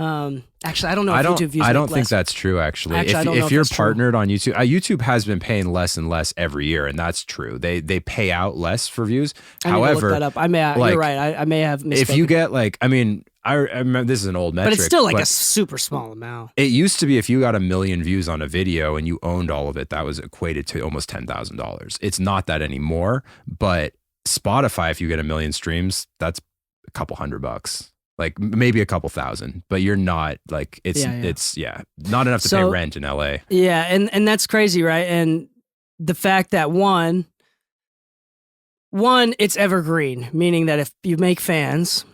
Actually, I don't know if YouTube views. I don't make think less. that's true. Actually, I don't know if you're that's partnered on YouTube, YouTube has been paying less and less every year, and that's true. They pay out less for views. However, need to look that up. You're right. I may have misspoken. If you get like, I remember this is an old metric, but it's still like a super small amount. It used to be if you got 1 million views on a video and you owned all of it, that was equated to almost $10,000. It's not that anymore, but Spotify, if you get 1 million streams, that's a couple $100, like maybe a couple thousand, but you're not like, it's not enough to pay rent in LA. Yeah. And that's crazy. Right. And the fact that one, it's evergreen, meaning that if you make fans,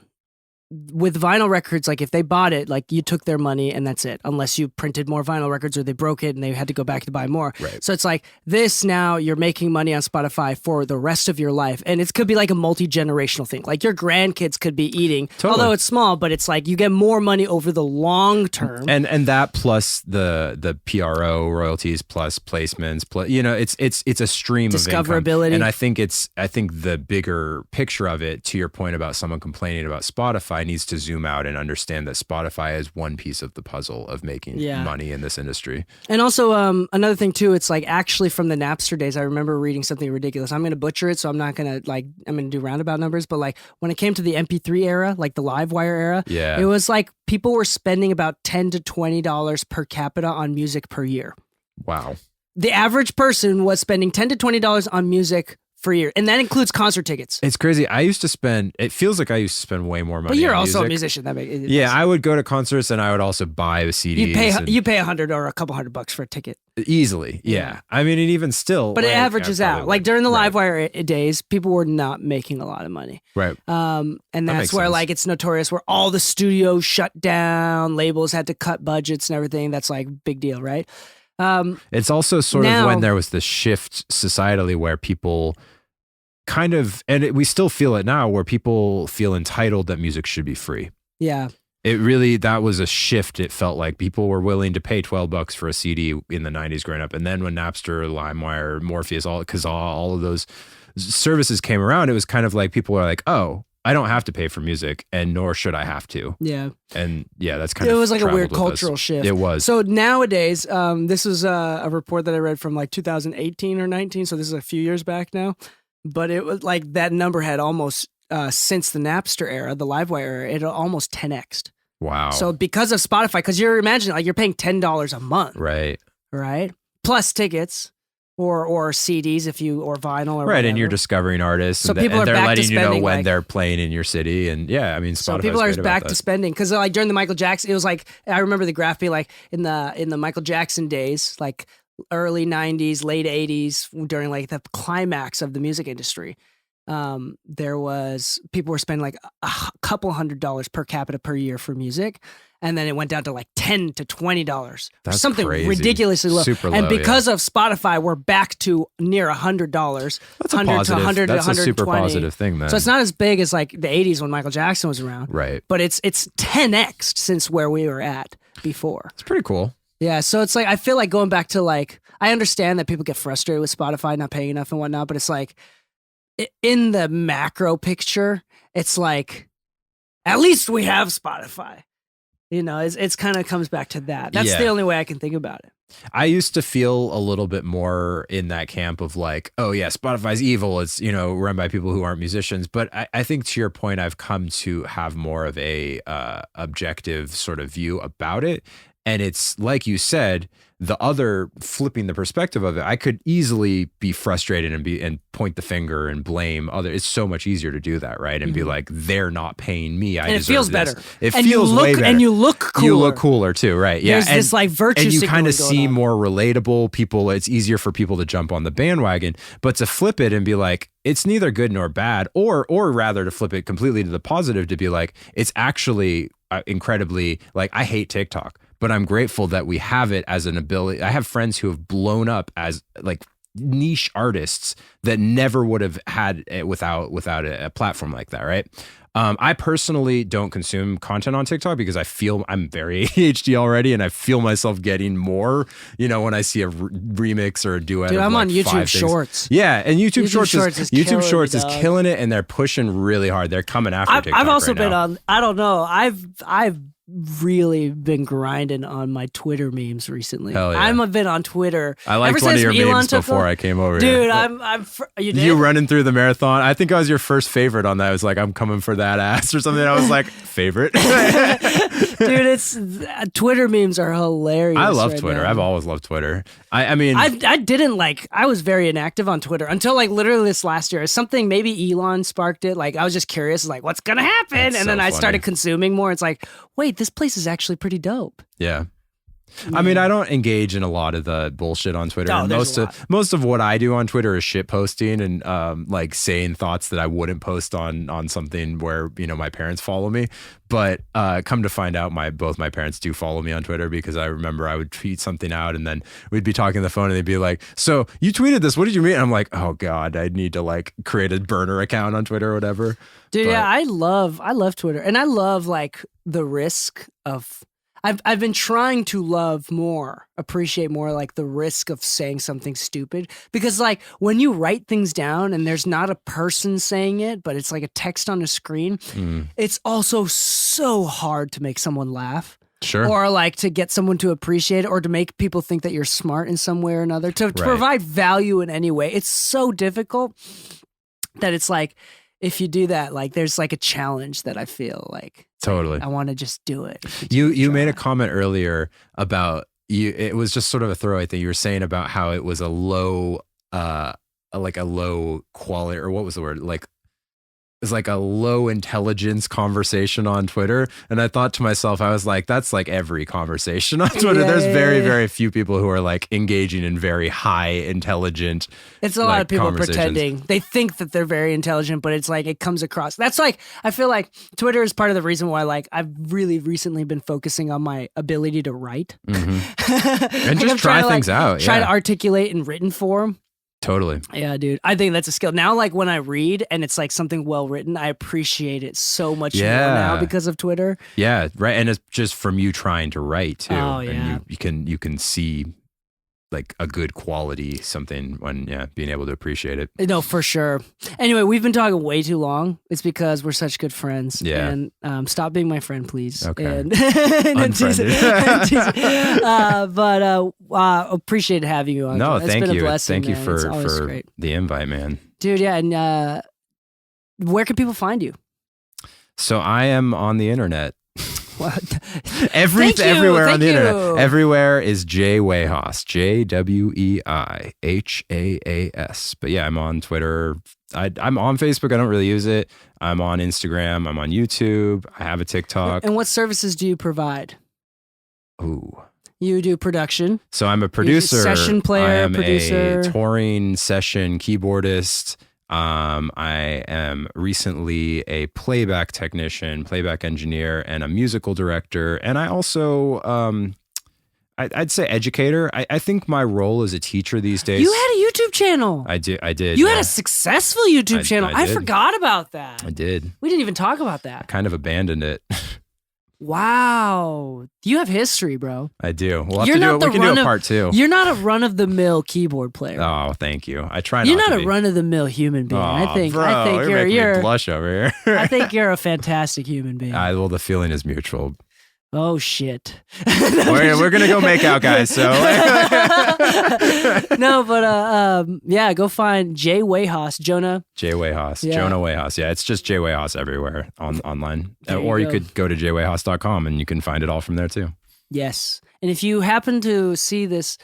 with vinyl records, like if they bought it, like you took their money and that's it, unless you printed more vinyl records or they broke it and they had to go back to buy more. Right. So it's like this, now you're making money on Spotify for the rest of your life. And it could be like a multi-generational thing. Like your grandkids could be eating, although it's small, but it's like you get more money over the long term. And that plus the PRO royalties plus placements, plus, it's a stream of income. Discoverability. And I think the bigger picture of it, to your point about someone complaining about Spotify, needs to zoom out and understand that Spotify is one piece of the puzzle of making money in this industry. And also another thing too, it's like actually from the Napster days, I remember reading something ridiculous. I'm going to butcher it, so I'm going to do roundabout numbers, but like when it came to the MP3 era, like the Livewire era, it was like people were spending about $10 to $20 per capita on music per year. Wow. The average person was spending $10 to $20 on music for a year, and that includes concert tickets. It's crazy. It feels like I used to spend way more money. But you're on also music. a musician. I would go to concerts and I would also buy the CDs. You pay $100 or a couple $100 for a ticket. Easily, yeah. I mean, and even still, but it averages out. Like during the Livewire days, people were not making a lot of money, right? And that's where like it's notorious, where all the studios shut down, labels had to cut budgets and everything. That's like big deal, right? It's also sort of when there was the shift societally where people kind of, and we still feel it now, where people feel entitled that music should be free. Yeah. It really, that was a shift. It felt like people were willing to pay $12 for a CD in the 90s growing up. And then when Napster, LimeWire, Morpheus, all of those services came around, it was kind of like people were like, oh, I don't have to pay for music, and nor should I have to. Yeah. And yeah, that's kind of, it was like a weird traveled with cultural us. shift. It was. So nowadays, this was a report that I read from like 2018 or 19. So this is a few years back now. But it was like that number had almost, since the Napster era, the LimeWire era, it almost 10x'd. Wow. So because of Spotify, because you're imagining like you're paying $10 a month. Right. Right. Plus tickets. Or CDs or vinyl or right, whatever. and you're discovering artists, so and, people and are they're back to letting you know spending, when like, they're playing in your city, and yeah, I mean, so Spotify's people are great back about to that. spending because like during the Michael Jackson, it was like I remember the graph being like in the Michael Jackson days, like early '90s, late '80s, during like the climax of the music industry. There was people were spending like a couple $100 per capita per year for music. And then it went down to like $10 to $20. That's something crazy. ridiculously low. Super and low, because of Spotify, we're back to near $100. That's a 100 positive. to 100 That's to a super 120. positive thing, then. So it's not as big as like the 80s when Michael Jackson was around. Right. But it's 10x since where we were at before. It's pretty cool. Yeah, so it's like I feel like going back to like I understand that people get frustrated with Spotify not paying enough and whatnot, but it's like in the macro picture, it's like at least we have Spotify. You know, it's kind of comes back to that. That's the only way I can think about it. I used to feel a little bit more in that camp of like, oh yeah, Spotify's evil. It's, you know, run by people who aren't musicians. But I think to your point, I've come to have more of a objective sort of view about it. And it's like you said, the other flipping the perspective of it, I could easily be frustrated and point the finger and blame other. It's so much easier to do that, right? And be like, they're not paying me. And it feels better. It and feels way better. And you look cooler. You look cooler too, right? Yeah. There's this like virtue and you signaling kind of going seem on. more relatable. People, it's easier for people to jump on the bandwagon. But to flip it and be like, it's neither good nor bad, or rather to flip it completely to the positive, to be like, it's actually incredibly, like, I hate TikTok, but I'm grateful that we have it as an ability. I have friends who have blown up as like niche artists that never would have had it without a platform like that, right? I personally don't consume content on TikTok because I feel I'm very ADHD already, and I feel myself getting more, you know, when I see a remix or a duet. Dude, of I'm like on YouTube 5 things. Shorts. Yeah, and YouTube Shorts is dog. killing it, and they're pushing really hard. They're coming after TikTok. I've also right been now. on. I don't know. I've really been grinding on my Twitter memes recently. Hell yeah. I've been on Twitter. I liked ever one of since your Elon memes took before over. I came over Dude, here. you did? You running through the marathon. I think I was your first favorite on that. It was like, I'm coming for that ass or something. I was like, favorite. Dude, it's Twitter memes are hilarious. I love right Twitter. now. I've always loved Twitter. I mean, I was very inactive on Twitter until like literally this last year. Something maybe Elon sparked it. Like I was just curious, like what's gonna happen, That's and so then I funny. started consuming more. It's like, wait, this place is actually pretty dope. yeah. I mean, I don't engage in a lot of the bullshit on Twitter. No, And there's a lot. most of what I do on Twitter is shit posting and like saying thoughts that I wouldn't post on something where, you know, my parents follow me. But come to find out, both my parents do follow me on Twitter, because I remember I would tweet something out and then we'd be talking on the phone and they'd be like, "So you tweeted this? What did you mean?" And I'm like, "Oh God, I need to like create a burner account on Twitter or whatever." Dude, But- yeah, I love Twitter, and I love like the risk of. I've been trying to appreciate more like the risk of saying something stupid, because like when you write things down and there's not a person saying it, but it's like a text on a screen, it's also so hard to make someone laugh. Sure. Or like to get someone to appreciate it, or to make people think that you're smart in some way or another, to provide value in any way. It's so difficult that it's like, if you do that, like there's like a challenge that I feel like Totally. I want to just do it. You made a comment earlier about you. It was just sort of a throwaway thing. You were saying about how it was a low, like a low quality, or what was the word? Like, it's like a low intelligence conversation on Twitter. And I thought to myself, I was like, that's like every conversation on Twitter. There's very, very few people who are like engaging in very high intelligent. It's a lot of people conversations. pretending. They think that they're very intelligent, but it's like it comes across. That's like, I feel like Twitter is part of the reason why like I've really recently been focusing on my ability to write. And Like, just I'm try trying to, things out. Try yeah. to articulate in written form. Totally. Yeah, dude. I think that's a skill. Now, like when I read and it's like something well written, I appreciate it so much more now because of Twitter. Yeah, right. And it's just from you trying to write too. Oh, yeah. And you can see like a good quality something when being able to appreciate it. No, for sure. Anyway, we've been talking way too long. It's because we're such good friends. Yeah. And stop being my friend, please. Okay. And Unfriended. but appreciate having you on. No, It's thank been you. a blessing, Thank you man. for It's always great. the invite, man. Dude, yeah. And where can people find you? So I am on the internet. What? Everywhere on the Thank you. internet. Everywhere is Jay Wei-Haas. JWEIHAAS. But yeah, I'm on Twitter. I'm on Facebook. I don't really use it. I'm on Instagram. I'm on YouTube. I have a TikTok. And what services do you provide? Ooh. You do production. So I'm a producer. Session player, I am producer. a touring session keyboardist. I am recently a playback technician, playback engineer, and a musical director. And I also, I'd say educator. I think my role as a teacher these days. You had a YouTube channel. I did. You had a successful YouTube channel. I did. forgot about that. I did. We didn't even talk about that. Kind of abandoned it. Wow. You have history, bro. I do. We'll have You're to do not it. the We can do run a of- part two. You're not a run-of-the-mill keyboard player. Oh, thank you. I try not You're to not be. a run-of-the-mill human being. I think you're making you're me blush over here. I think you're a fantastic human being. Well, the feeling is mutual. Oh shit. We're gonna go make out, guys. So No, but yeah, go find Jay Wei-Haas, Jonah. Jay Wei-Haas, Yeah. Jonah Wei-Haas. Yeah, it's just Jay Wei-Haas everywhere online. There you Or you go. could go to jayweihaas.com and you can find it all from there too. Yes. And if you happen to see this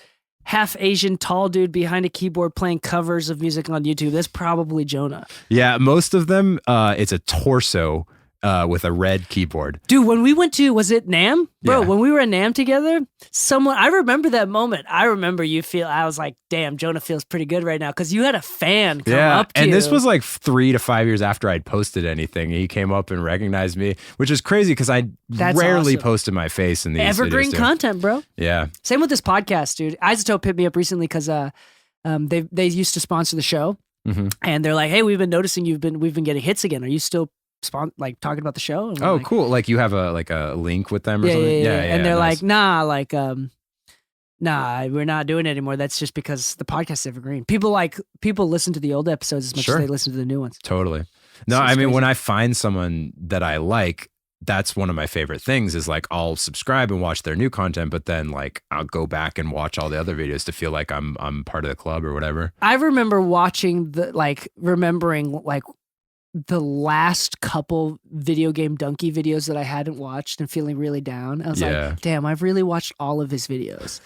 half Asian tall dude behind a keyboard playing covers of music on YouTube, that's probably Jonah. Yeah, most of them, it's a torso with a red keyboard. Dude, when we went to, was it NAMM? Bro, Yeah. when we were at NAMM together, I remember that moment. I remember I was like, damn, Jonah feels pretty good right now. Because you had a fan come up to and you. this was like 3 to 5 years after I'd posted anything. He came up and recognized me, which is crazy because I That's rarely awesome. posted my face in these evergreen videos too. content, bro. Yeah. Same with this podcast, dude. Isotope hit me up recently because they used to sponsor the show. Mhm. And they're like, hey, we've been noticing we've been getting hits again. Are you still talking about the show? And we're Oh, like, cool. Like you have a link with them or Yeah, something? yeah. And they're nice. like, nah, we're not doing it anymore. That's just because the podcast is evergreen. People listen to the old episodes as much Sure. as they listen to the new ones. Totally. No, So I it's mean, crazy. when I find someone that I like, that's one of my favorite things is like I'll subscribe and watch their new content, but then like I'll go back and watch all the other videos to feel like I'm part of the club or whatever. I remember remembering the last couple video game donkey videos that I hadn't watched and feeling really down. I was Yeah. like, damn, I've really watched all of his videos.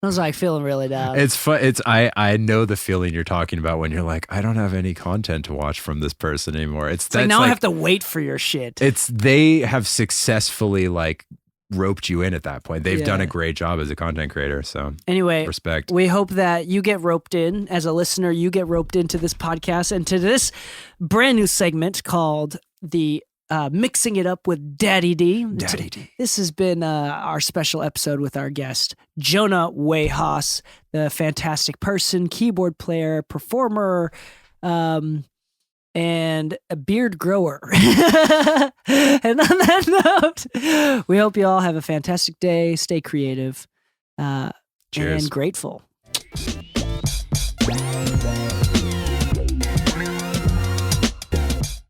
I was like feeling really down. It's fun. I know the feeling you're talking about when you're like, I don't have any content to watch from this person anymore. It's like now I have to wait for your shit. They have successfully like roped you in at that point. They've done Yeah. a great job as a content creator. So Anyway, respect. we hope that you get roped in as a listener. You get roped into this podcast and to this brand new segment called the Mixing It Up with Daddy Dee. Daddy Dee. This has been our special episode with our guest, Jonah Wei-Haas, the fantastic person, keyboard player, performer, and a beard grower. And on that note, we hope you all have a fantastic day. Stay creative Cheers. and grateful.